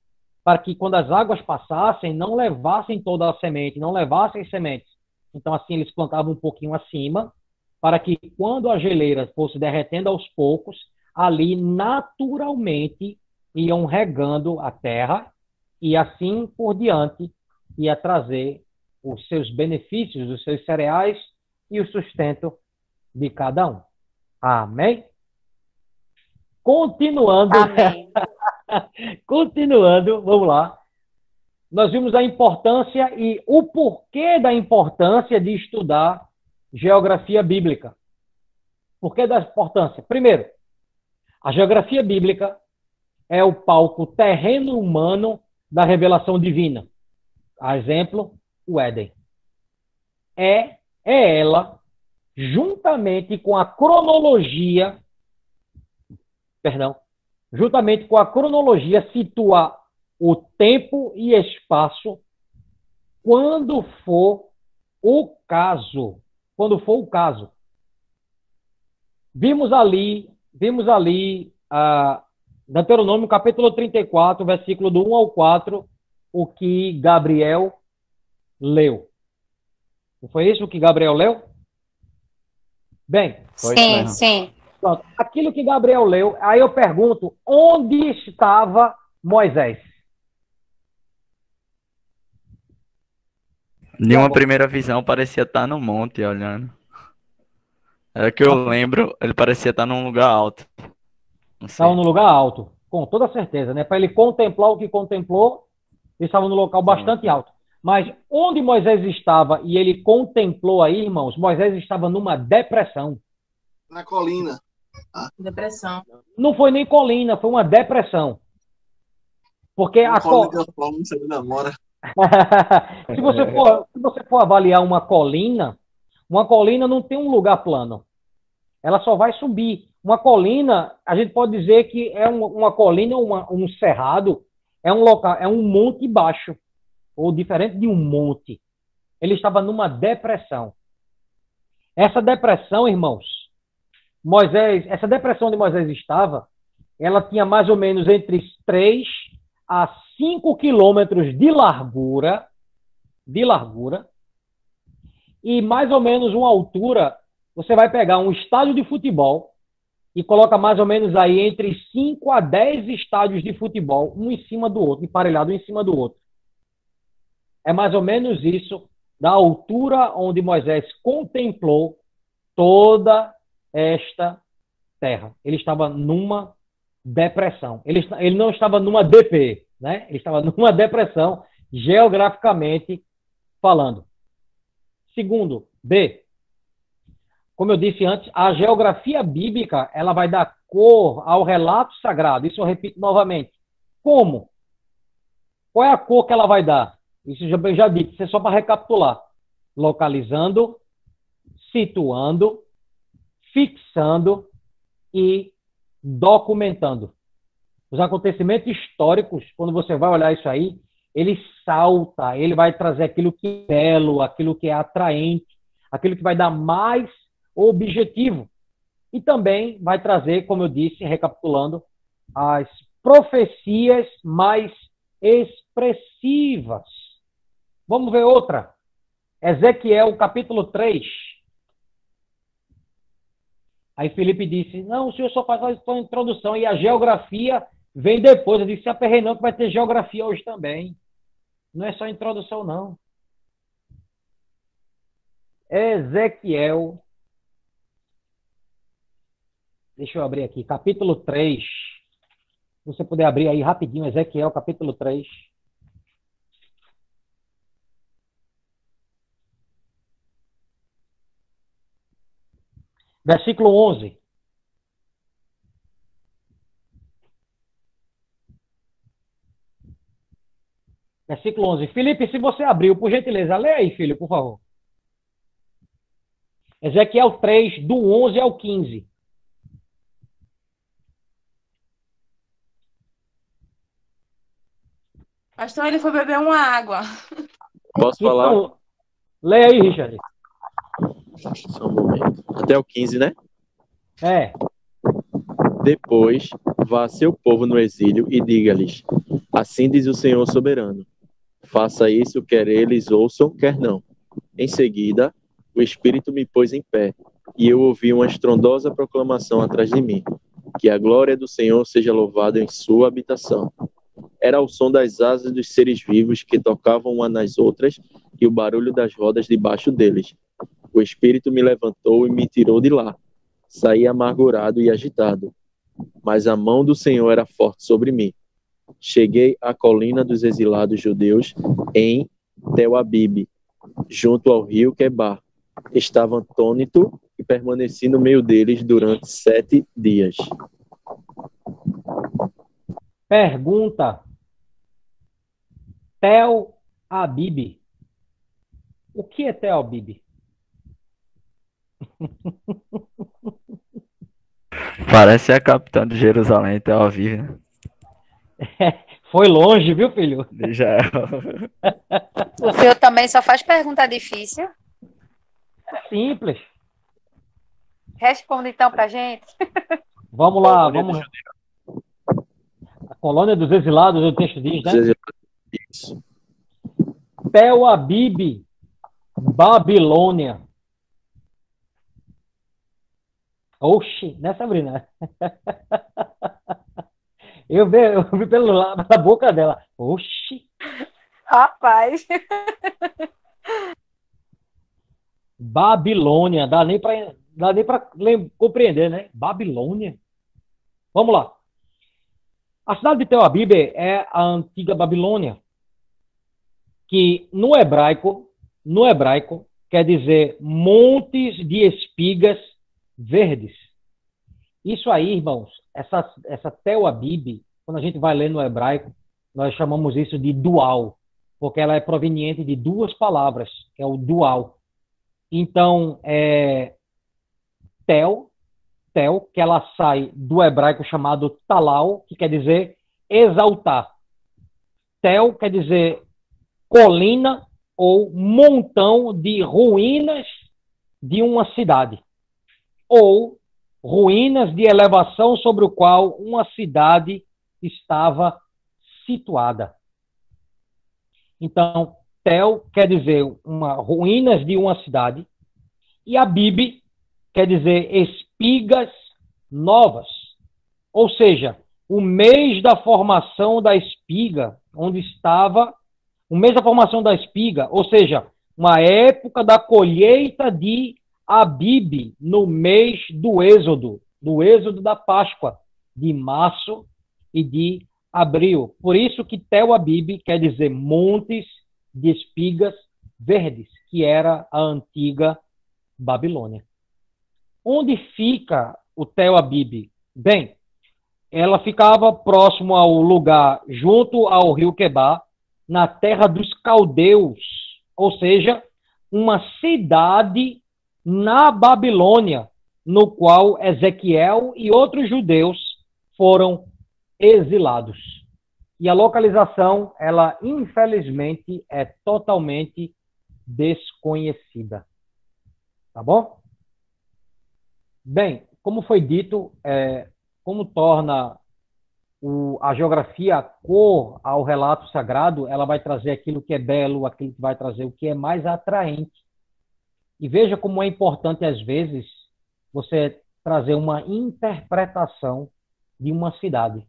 [SPEAKER 2] para que quando as águas passassem, não levassem toda a semente, não levassem as sementes. Então, assim, eles plantavam um pouquinho acima, para que quando a geleira fosse derretendo aos poucos, ali naturalmente iam regando a terra, e assim por diante ia trazer os seus benefícios, os seus cereais e o sustento de cada um. Amém? Continuando.
[SPEAKER 4] Amém.
[SPEAKER 2] Continuando, vamos lá. Nós vimos a importância e o porquê da importância de estudar geografia bíblica. Por que da importância? Primeiro, a geografia bíblica é o palco terreno humano da revelação divina. A exemplo, o Éden. É ela, juntamente com a cronologia, situa o tempo e espaço quando for o caso. Vimos ali, Deuteronômio capítulo 34, versículo do 1 ao 4, o que Gabriel leu. Não foi isso que Gabriel leu? Bem.
[SPEAKER 4] Sim.
[SPEAKER 2] Pronto. Aquilo que Gabriel leu, aí eu pergunto, onde estava Moisés?
[SPEAKER 6] De uma primeira visão, parecia estar no monte, olhando. É que eu lembro, ele parecia estar num lugar alto.
[SPEAKER 2] Estava num lugar alto, com toda certeza, né? Para ele contemplar o que contemplou, ele estava num local bastante alto. Mas onde Moisés estava e ele contemplou aí, irmãos, Moisés estava numa depressão.
[SPEAKER 1] Na colina.
[SPEAKER 5] Depressão.
[SPEAKER 2] Não foi nem colina, foi uma depressão. Porque a colina se você for avaliar uma colina não tem um lugar plano. Ela só vai subir. Uma colina, a gente pode dizer que é uma colina, um cerrado, é um local, é um monte baixo, ou diferente de um monte. Ele estava numa depressão. Essa depressão, irmãos, essa depressão onde Moisés estava, ela tinha mais ou menos entre 3 a 5 quilômetros de largura, e mais ou menos uma altura. Você vai pegar um estádio de futebol e coloca mais ou menos aí entre 5 a 10 estádios de futebol, um em cima do outro, emparelhado um em cima do outro. É mais ou menos isso, da altura onde Moisés contemplou toda esta terra. Ele estava numa depressão. Ele não estava numa DP, né? Ele estava numa depressão geograficamente falando. Segundo, B, como eu disse antes, a geografia bíblica, ela vai dar cor ao relato sagrado. Isso eu repito novamente. Como? Qual é a cor que ela vai dar? Isso eu já disse, isso é só para recapitular. Localizando, situando, fixando e documentando. Os acontecimentos históricos, quando você vai olhar isso aí, ele salta, ele vai trazer aquilo que é belo, aquilo que é atraente, aquilo que vai dar mais objetivo. E também vai trazer, como eu disse, recapitulando, as profecias mais expressivas. Vamos ver outra. Ezequiel, capítulo 3. Aí Felipe disse, não, o senhor só faz a introdução e a geografia vem depois. Eu disse, se aperrei não, que vai ter geografia hoje também. Não é só introdução, não. Ezequiel, deixa eu abrir aqui, capítulo 3. Se você puder abrir aí rapidinho, Ezequiel, capítulo 3. Versículo 11. Versículo 11. Felipe, se você abriu, por gentileza, lê aí, filho, por favor. Ezequiel 3, do 11 ao 15.
[SPEAKER 5] Pastor, ele foi beber uma água.
[SPEAKER 3] Posso falar?
[SPEAKER 2] Então, lê aí, Richard.
[SPEAKER 3] Só um momento. Até o 15, né?
[SPEAKER 2] É.
[SPEAKER 3] Depois, vá a seu povo no exílio e diga-lhes, assim diz o Senhor soberano, faça isso, quer eles ouçam, quer não. Em seguida, o Espírito me pôs em pé, e eu ouvi uma estrondosa proclamação atrás de mim, que a glória do Senhor seja louvada em sua habitação. Era o som das asas dos seres vivos que tocavam umas nas outras e o barulho das rodas debaixo deles. O Espírito me levantou e me tirou de lá. Saí amargurado e agitado, mas a mão do Senhor era forte sobre mim. Cheguei à colina dos exilados judeus em Tel Abibe, junto ao rio Quebar. Estava atônito e permaneci no meio deles durante 7 dias.
[SPEAKER 2] Pergunta. Tel Abibe. O que é Tel Abibe?
[SPEAKER 6] Parece a capitã de Jerusalém, Tel Aviv, né?
[SPEAKER 2] Foi longe, viu, filho?
[SPEAKER 6] Já.
[SPEAKER 4] O senhor também só faz pergunta difícil.
[SPEAKER 2] É simples.
[SPEAKER 4] Responda então pra gente.
[SPEAKER 2] Vamos lá, vamos. A colônia dos exilados, o texto diz, né?
[SPEAKER 3] Isso.
[SPEAKER 2] Tel Abibe, Babilônia. Oxi, né, Sabrina? Eu vi pela boca dela. Oxi.
[SPEAKER 4] Rapaz.
[SPEAKER 2] Babilônia. Dá nem para compreender, né? Babilônia. Vamos lá. A cidade de Tel Abibe é a antiga Babilônia, que no hebraico quer dizer montes de espigas verdes. Isso aí, irmãos, essa Tel Abibe, quando a gente vai ler no hebraico, nós chamamos isso de dual, porque ela é proveniente de duas palavras, que é o dual. Então, Tel, que ela sai do hebraico chamado talal, que quer dizer exaltar. Tel quer dizer colina ou montão de ruínas de uma cidade, ou ruínas de elevação sobre o qual uma cidade estava situada. Então, Tel quer dizer ruínas de uma cidade, e Abibe quer dizer espigas novas. Ou seja, o mês da formação da espiga, onde estava o mês da formação da espiga, ou seja, uma época da colheita de Abibe no mês do Êxodo da Páscoa, de março e de abriu. Por isso que Tel Abib quer dizer montes de espigas verdes, que era a antiga Babilônia. Onde fica o Tel Abib? Bem, ela ficava próximo ao lugar, junto ao rio Quebar, na terra dos caldeus, ou seja, uma cidade na Babilônia, no qual Ezequiel e outros judeus foram exilados. E a localização, ela infelizmente é totalmente desconhecida. Tá bom? Bem, como foi dito, como torna a geografia a cor ao relato sagrado, ela vai trazer aquilo que é belo, aquilo que vai trazer o que é mais atraente. E veja como é importante, às vezes, você trazer uma interpretação de uma cidade.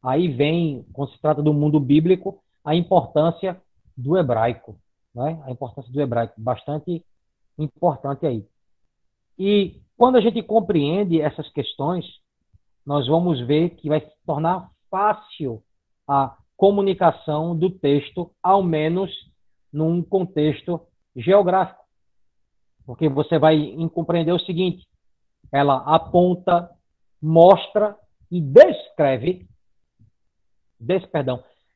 [SPEAKER 2] Aí vem, quando se trata do mundo bíblico, a importância do hebraico, né? A importância do hebraico, bastante importante aí. E quando a gente compreende essas questões, nós vamos ver que vai se tornar fácil a comunicação do texto, ao menos num contexto geográfico. Porque você vai compreender o seguinte: ela aponta, mostra e descreve.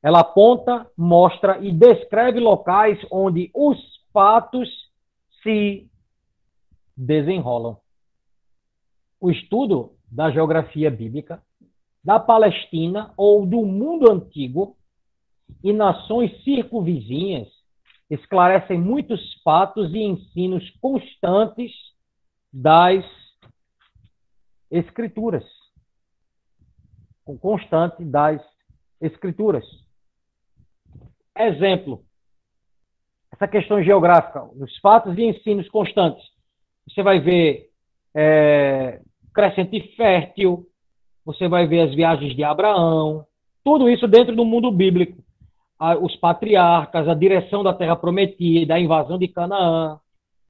[SPEAKER 2] Ela aponta, mostra e descreve locais onde os fatos se desenrolam. O estudo da geografia bíblica, da Palestina ou do mundo antigo e nações circunvizinhas esclarecem muitos fatos e ensinos constantes das Escrituras. Exemplo, essa questão geográfica, os fatos e ensinos constantes. Você vai ver crescente fértil, você vai ver as viagens de Abraão, tudo isso dentro do mundo bíblico. Os patriarcas, a direção da terra prometida, a invasão de Canaã,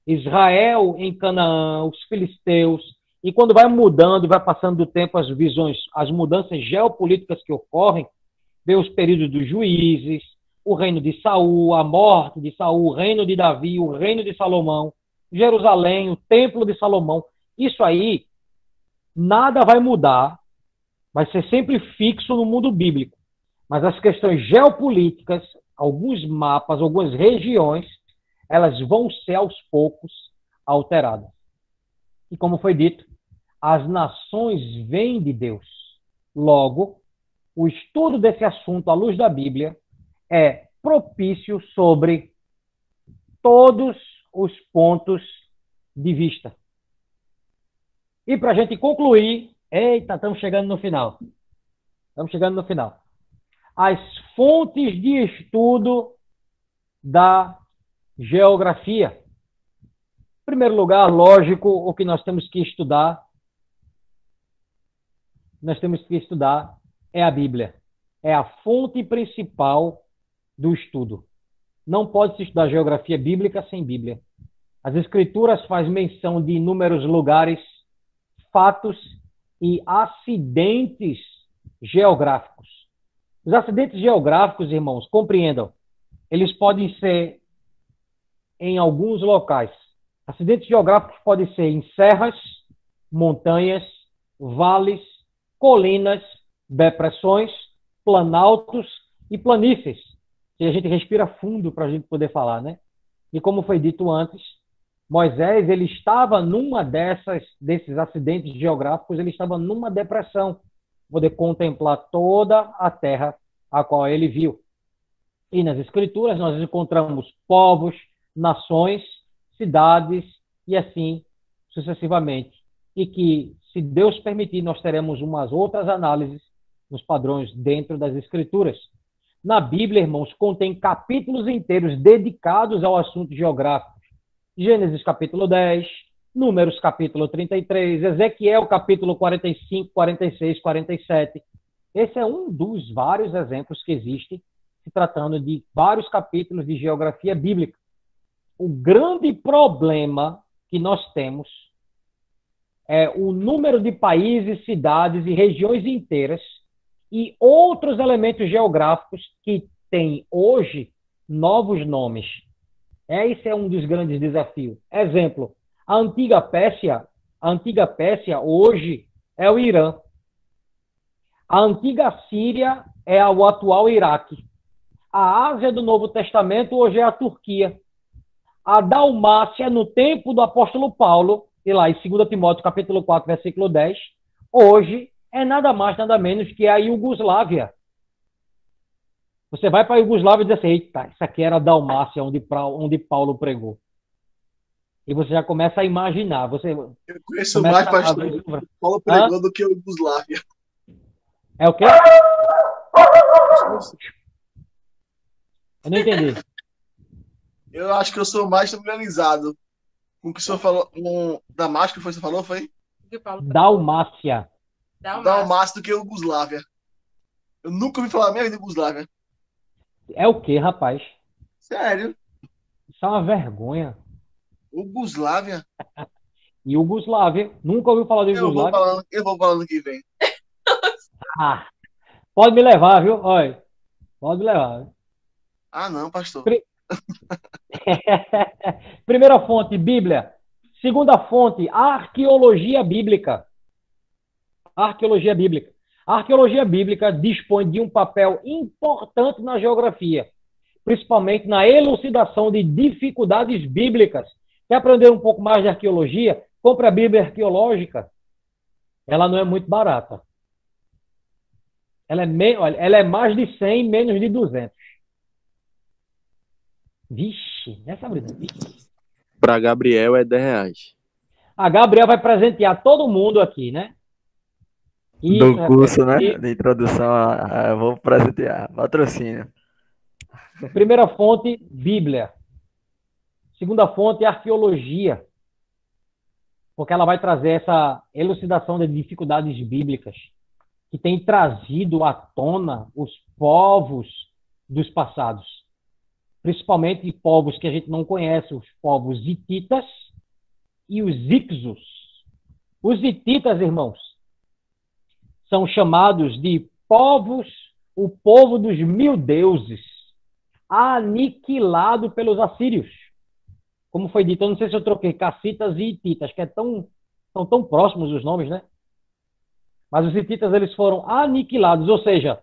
[SPEAKER 2] Israel em Canaã, os filisteus. E quando vai mudando, vai passando do tempo as visões, as mudanças geopolíticas que ocorrem, vê os períodos dos juízes, o reino de Saul, a morte de Saul, o reino de Davi, o reino de Salomão, Jerusalém, o templo de Salomão. Isso aí, nada vai mudar, vai ser sempre fixo no mundo bíblico. Mas as questões geopolíticas, alguns mapas, algumas regiões, elas vão ser aos poucos alteradas. E como foi dito, as nações vêm de Deus. Logo, o estudo desse assunto à luz da Bíblia é propício sobre todos os pontos de vista. E para a gente concluir, estamos chegando no final. As fontes de estudo da geografia. Em primeiro lugar, lógico, o que nós temos que estudar é a Bíblia. É a fonte principal do estudo. Não pode se estudar geografia bíblica sem Bíblia. As Escrituras fazem menção de inúmeros lugares, fatos e acidentes geográficos. Os acidentes geográficos, irmãos, compreendam, eles podem ser em alguns locais. Acidentes geográficos podem ser em serras, montanhas, vales, colinas, depressões, planaltos e planícies. E a gente respira fundo para a gente poder falar, né? E como foi dito antes, Moisés, ele estava numa desses acidentes geográficos, ele estava numa depressão, poder contemplar toda a terra a qual ele viu. E nas Escrituras nós encontramos povos, nações, cidades e assim sucessivamente. E que, se Deus permitir, nós teremos umas outras análises nos padrões dentro das Escrituras. Na Bíblia, irmãos, contém capítulos inteiros dedicados ao assunto geográfico. Gênesis capítulo 10, Números capítulo 33, Ezequiel capítulo 45, 46, 47. Esse é um dos vários exemplos que existem, se tratando de vários capítulos de geografia bíblica. O grande problema que nós temos é o número de países, cidades e regiões inteiras e outros elementos geográficos que têm hoje novos nomes. Esse é um dos grandes desafios. Exemplo, a antiga Pérsia hoje é o Irã. A antiga Síria é o atual Iraque. A Ásia do Novo Testamento hoje é a Turquia. A Dalmácia, no tempo do apóstolo Paulo, e lá em 2 Timóteo capítulo 4, versículo 10, hoje é nada mais, nada menos que a Iugoslávia. Você vai para a Iugoslávia e diz assim, eita, isso aqui era a Dalmácia, onde Paulo pregou. E você já começa a imaginar.
[SPEAKER 1] Eu conheço mais, pastor, Paulo pregou do que o Iugoslávia.
[SPEAKER 2] É o quê? Eu não entendi.
[SPEAKER 1] Eu acho que eu sou mais familiarizado com o que o senhor falou. Damasco, foi o que você falou, foi?
[SPEAKER 2] Dalmácia.
[SPEAKER 1] Dalmácia do que Iugoslávia. Eu nunca ouvi falar mesmo de Iugoslávia.
[SPEAKER 2] É o quê, rapaz?
[SPEAKER 1] Sério?
[SPEAKER 2] Isso é uma vergonha.
[SPEAKER 1] Iugoslávia?
[SPEAKER 2] Iugoslávia. Nunca ouviu falar de Iugoslávia?
[SPEAKER 1] Eu vou falando que vem.
[SPEAKER 2] Ah, pode me levar, viu? Olha, pode me levar. Viu?
[SPEAKER 1] Ah, não, pastor.
[SPEAKER 2] Primeira fonte, Bíblia. Segunda fonte, arqueologia bíblica. Arqueologia bíblica. A arqueologia bíblica dispõe de um papel importante na geografia, principalmente na elucidação de dificuldades bíblicas. Quer aprender um pouco mais de arqueologia? Compre a Bíblia arqueológica. Ela não é muito barata. Ela é mais de 100, menos de 200. Vixe, essa brisa.
[SPEAKER 3] Para Gabriel é R$10.
[SPEAKER 2] A Gabriel vai presentear todo mundo aqui, né?
[SPEAKER 6] Do curso, né? De introdução eu vou presentear. Patrocínio.
[SPEAKER 2] Primeira fonte, Bíblia. Segunda fonte, arqueologia. Porque ela vai trazer essa elucidação de dificuldades bíblicas que tem trazido à tona os povos dos passados. Principalmente povos que a gente não conhece, os povos hititas e os ixos. Os hititas, irmãos, são chamados de povos, o povo dos 1000 deuses, aniquilado pelos assírios. Como foi dito, eu não sei se eu troquei cassitas e hititas, que são tão próximos os nomes, né? Mas os hititas, eles foram aniquilados, ou seja,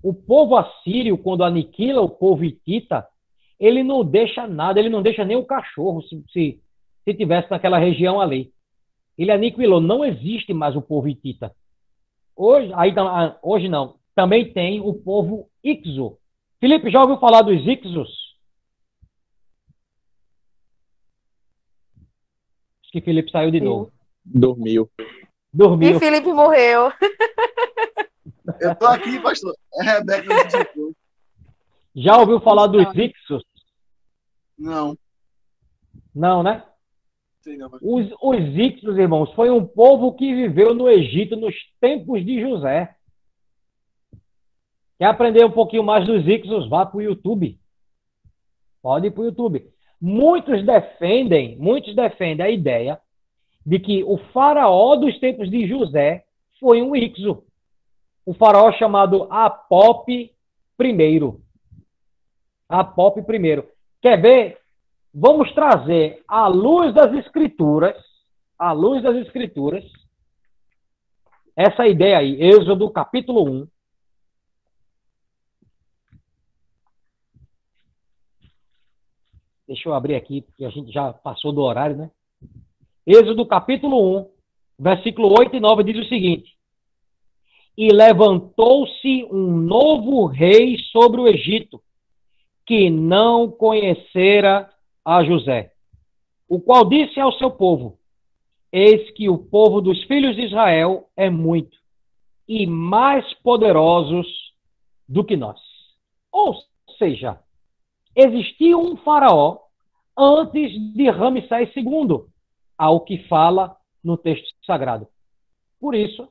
[SPEAKER 2] o povo assírio, quando aniquila o povo hitita, ele não deixa nada, ele não deixa nem o cachorro, se tivesse naquela região ali. Ele aniquilou, não existe mais o povo hitita. Hoje não, também tem o povo ixo. Felipe, já ouviu falar dos ixos? Acho que Felipe saiu de novo.
[SPEAKER 3] Dormiu.
[SPEAKER 4] E Felipe morreu.
[SPEAKER 1] Eu tô aqui, pastor. É Rebeca.
[SPEAKER 2] Já ouviu falar dos ixos?
[SPEAKER 1] Não.
[SPEAKER 2] Não, né?
[SPEAKER 1] Sim, não.
[SPEAKER 2] Os ixos, irmãos, foi um povo que viveu no Egito nos tempos de José. Quer aprender um pouquinho mais dos ixos? Vá para o YouTube. Pode ir para o YouTube. Muitos defendem a ideia de que o faraó dos tempos de José foi um ixo. O faraó chamado Apop I. Apop I. Quer ver? Vamos trazer à luz das escrituras, essa ideia aí, Êxodo capítulo 1. Deixa eu abrir aqui, porque a gente já passou do horário, né? Êxodo capítulo 1, versículo 8 e 9 diz o seguinte: E levantou-se um novo rei sobre o Egito, que não conhecera a José, o qual disse ao seu povo: Eis que o povo dos filhos de Israel é muito, e mais poderosos do que nós. Ou seja, existia um faraó antes de Ramsés II, ao que fala no texto sagrado. Por isso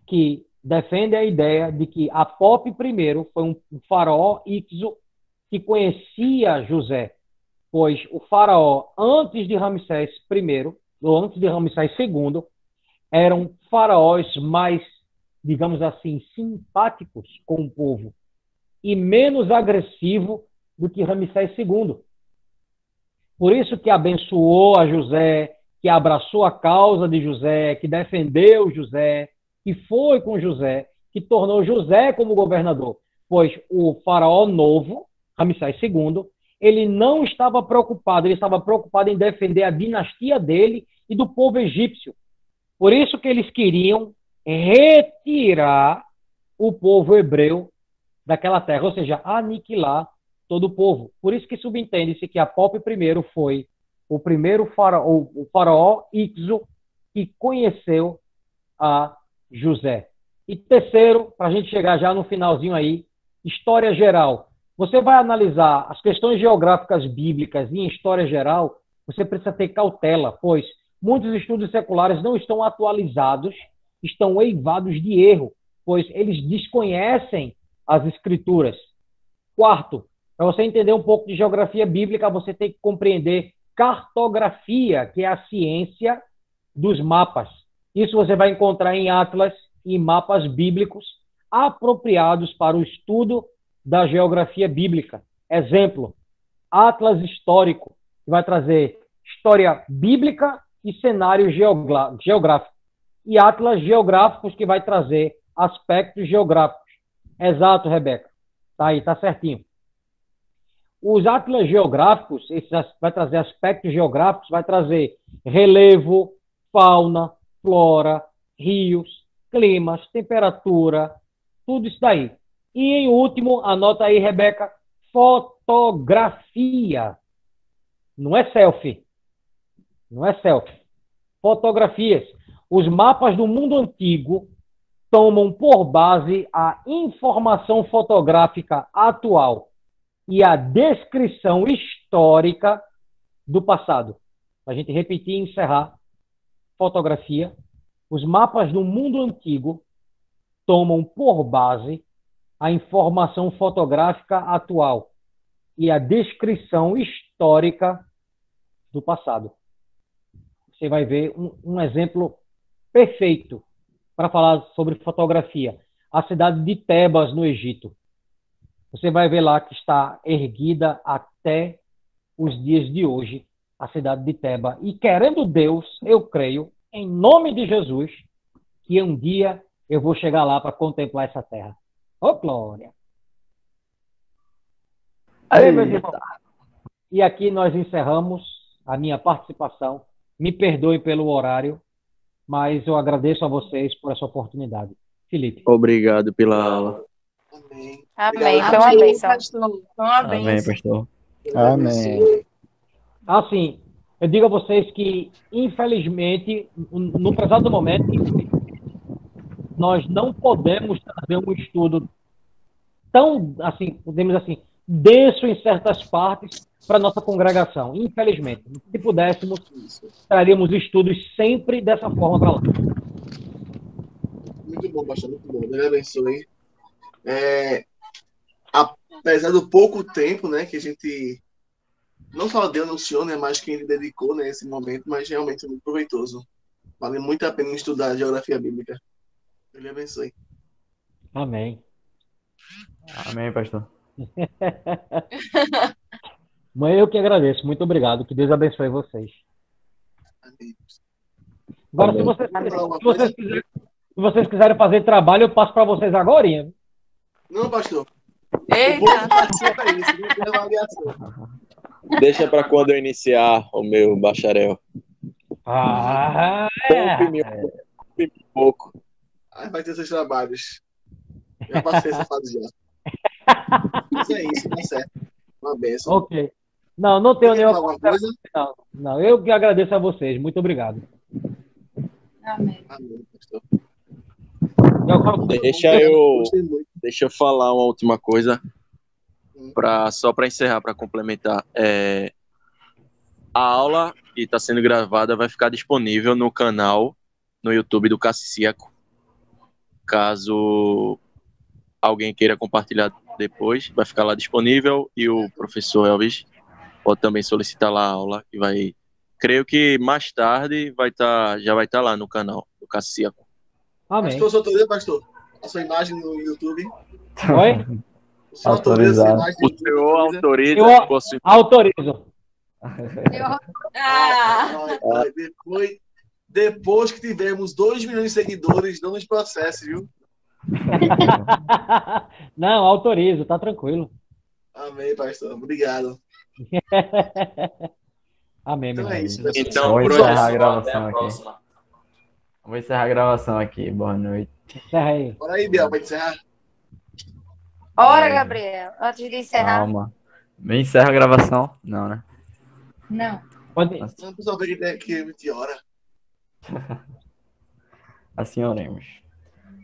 [SPEAKER 2] que defende a ideia de que Apop I foi um faraó ixo que conhecia José, pois o faraó antes de Ramsés I, ou antes de Ramsés II, eram faraós mais digamos assim, simpáticos com o povo e menos agressivo do que Ramsés II. Por isso que abençoou a José, que abraçou a causa de José, que defendeu José, que foi com José, que tornou José como governador. Pois o faraó novo, Ramsés II, ele não estava preocupado, ele estava preocupado em defender a dinastia dele e do povo egípcio. Por isso que eles queriam retirar o povo hebreu daquela terra, ou seja, aniquilar todo o povo. Por isso que subentende-se que Apop I foi o primeiro faraó, o faraó Ixo, que conheceu a José. E terceiro, para a gente chegar já no finalzinho aí, história geral. Você vai analisar as questões geográficas bíblicas e em história geral, você precisa ter cautela, pois muitos estudos seculares não estão atualizados, estão eivados de erro, pois eles desconhecem as escrituras. Quarto, para você entender um pouco de geografia bíblica, você tem que compreender cartografia, que é a ciência dos mapas. Isso você vai encontrar em atlas e mapas bíblicos apropriados para o estudo da geografia bíblica. Exemplo, atlas histórico, que vai trazer história bíblica e cenário geográfico. E atlas geográficos, que vai trazer aspectos geográficos. Exato, Rebeca. Tá aí, tá certinho. Os atlas geográficos, vai trazer aspectos geográficos, vai trazer relevo, fauna, flora, rios, climas, temperatura, tudo isso daí. E em último, anota aí, Rebeca, fotografia. Não é selfie. Não é selfie. Fotografias. Os mapas do mundo antigo tomam por base a informação fotográfica atual e a descrição histórica do passado. Para a gente repetir e encerrar. Fotografia. Os mapas do mundo antigo tomam por base a informação fotográfica atual e a descrição histórica do passado. Você vai ver um exemplo perfeito para falar sobre fotografia. A cidade de Tebas, no Egito. Você vai ver lá que está erguida até os dias de hoje, a cidade de Tebas. E querendo Deus, eu creio, em nome de Jesus, que um dia eu vou chegar lá para contemplar essa terra. Ô, glória! Aí, meus irmãos, e aqui nós encerramos a minha participação. Me perdoem pelo horário, mas eu agradeço a vocês por essa oportunidade. Felipe.
[SPEAKER 3] Obrigado pela aula.
[SPEAKER 1] Amém.
[SPEAKER 4] Amém.
[SPEAKER 1] Obrigado,
[SPEAKER 4] Foi uma bênção.
[SPEAKER 5] Pastor. Foi uma
[SPEAKER 6] Amém,
[SPEAKER 5] bênção.
[SPEAKER 6] pastor.
[SPEAKER 7] Amém.
[SPEAKER 2] Assim, eu digo a vocês que, infelizmente, no presente momento, nós não podemos trazer um estudo tão, assim, podemos assim, denso em certas partes para nossa congregação. Infelizmente. Se pudéssemos, traríamos estudos sempre dessa forma para lá.
[SPEAKER 1] Muito bom, pastor, muito bom. Deus abençoe. Apesar do pouco tempo, né, que a gente não só Deus anunciou, né, mas que ele dedicou, né, esse momento, mas realmente é muito proveitoso. Vale muito a pena estudar a geografia bíblica. Deus lhe abençoe.
[SPEAKER 2] Amém.
[SPEAKER 6] Amém, pastor.
[SPEAKER 2] Mãe, eu que agradeço. Muito obrigado. Que Deus abençoe vocês.
[SPEAKER 1] Amém.
[SPEAKER 2] Agora,
[SPEAKER 3] Amém.
[SPEAKER 2] se vocês quiserem fazer trabalho, eu passo para vocês agora. Hein?
[SPEAKER 1] Não, pastor. O
[SPEAKER 5] Eita!
[SPEAKER 1] bom participa é isso, não tem avaliação.
[SPEAKER 3] Deixa para quando eu iniciar o meu bacharel. Poupe-me um pouco.
[SPEAKER 1] Aí vai ter seus trabalhos. Já passei essa fase já. Mas é isso, tá certo. Uma benção.
[SPEAKER 2] Ok. Não tenho
[SPEAKER 1] Quer
[SPEAKER 2] nenhuma
[SPEAKER 1] falar alguma coisa?
[SPEAKER 2] Não, eu que agradeço a vocês. Muito obrigado.
[SPEAKER 5] Amém.
[SPEAKER 1] Amém, pastor.
[SPEAKER 3] Deixa
[SPEAKER 1] Gostei muito.
[SPEAKER 3] eu falar uma última coisa, só para encerrar, para complementar. A aula que está sendo gravada vai ficar disponível no canal, no YouTube do Cassiciaco. Caso alguém queira compartilhar depois, vai ficar lá disponível, e o professor Elvis pode também solicitar lá a aula, que vai, creio que mais tarde já vai estar lá no canal do Cassiciaco.
[SPEAKER 2] Amém.
[SPEAKER 1] Pastor, sua autoria, pastor? sua imagem no YouTube?
[SPEAKER 2] Oi?
[SPEAKER 1] O senhor autoriza sua
[SPEAKER 6] Autorizado.
[SPEAKER 1] imagem
[SPEAKER 3] O
[SPEAKER 1] no YouTube?
[SPEAKER 3] senhor autoriza
[SPEAKER 2] Eu
[SPEAKER 3] possui-
[SPEAKER 2] autorizo.
[SPEAKER 5] Ah,
[SPEAKER 1] Vai. Depois que tivermos 2 milhões de seguidores, não nos processe, viu?
[SPEAKER 2] Não, autorizo, tá tranquilo.
[SPEAKER 1] Amém, pastor. Obrigado.
[SPEAKER 2] Amém, meu
[SPEAKER 1] Então é
[SPEAKER 2] irmão.
[SPEAKER 1] isso, pessoal.
[SPEAKER 3] Então,
[SPEAKER 6] Vou
[SPEAKER 3] próximo,
[SPEAKER 6] encerrar a
[SPEAKER 3] até a
[SPEAKER 6] gravação aqui.
[SPEAKER 3] próxima.
[SPEAKER 6] Vou encerrar a gravação aqui. Boa noite.
[SPEAKER 2] Encerra aí.
[SPEAKER 1] Bora aí, Biel, pra encerrar.
[SPEAKER 4] Ora, Gabriel, antes de encerrar.
[SPEAKER 6] Calma. Me encerra a gravação? Não, né?
[SPEAKER 4] Não.
[SPEAKER 2] Pode.
[SPEAKER 1] Não, pessoal, ver que é 20 horas.
[SPEAKER 6] Assim oremos.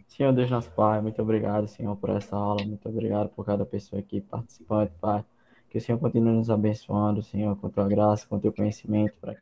[SPEAKER 6] Senhor Deus nosso Pai, muito obrigado, Senhor, por essa aula. Muito obrigado por cada pessoa aqui participante, Pai. Que o Senhor continue nos abençoando, Senhor, com tua graça, com teu conhecimento, para que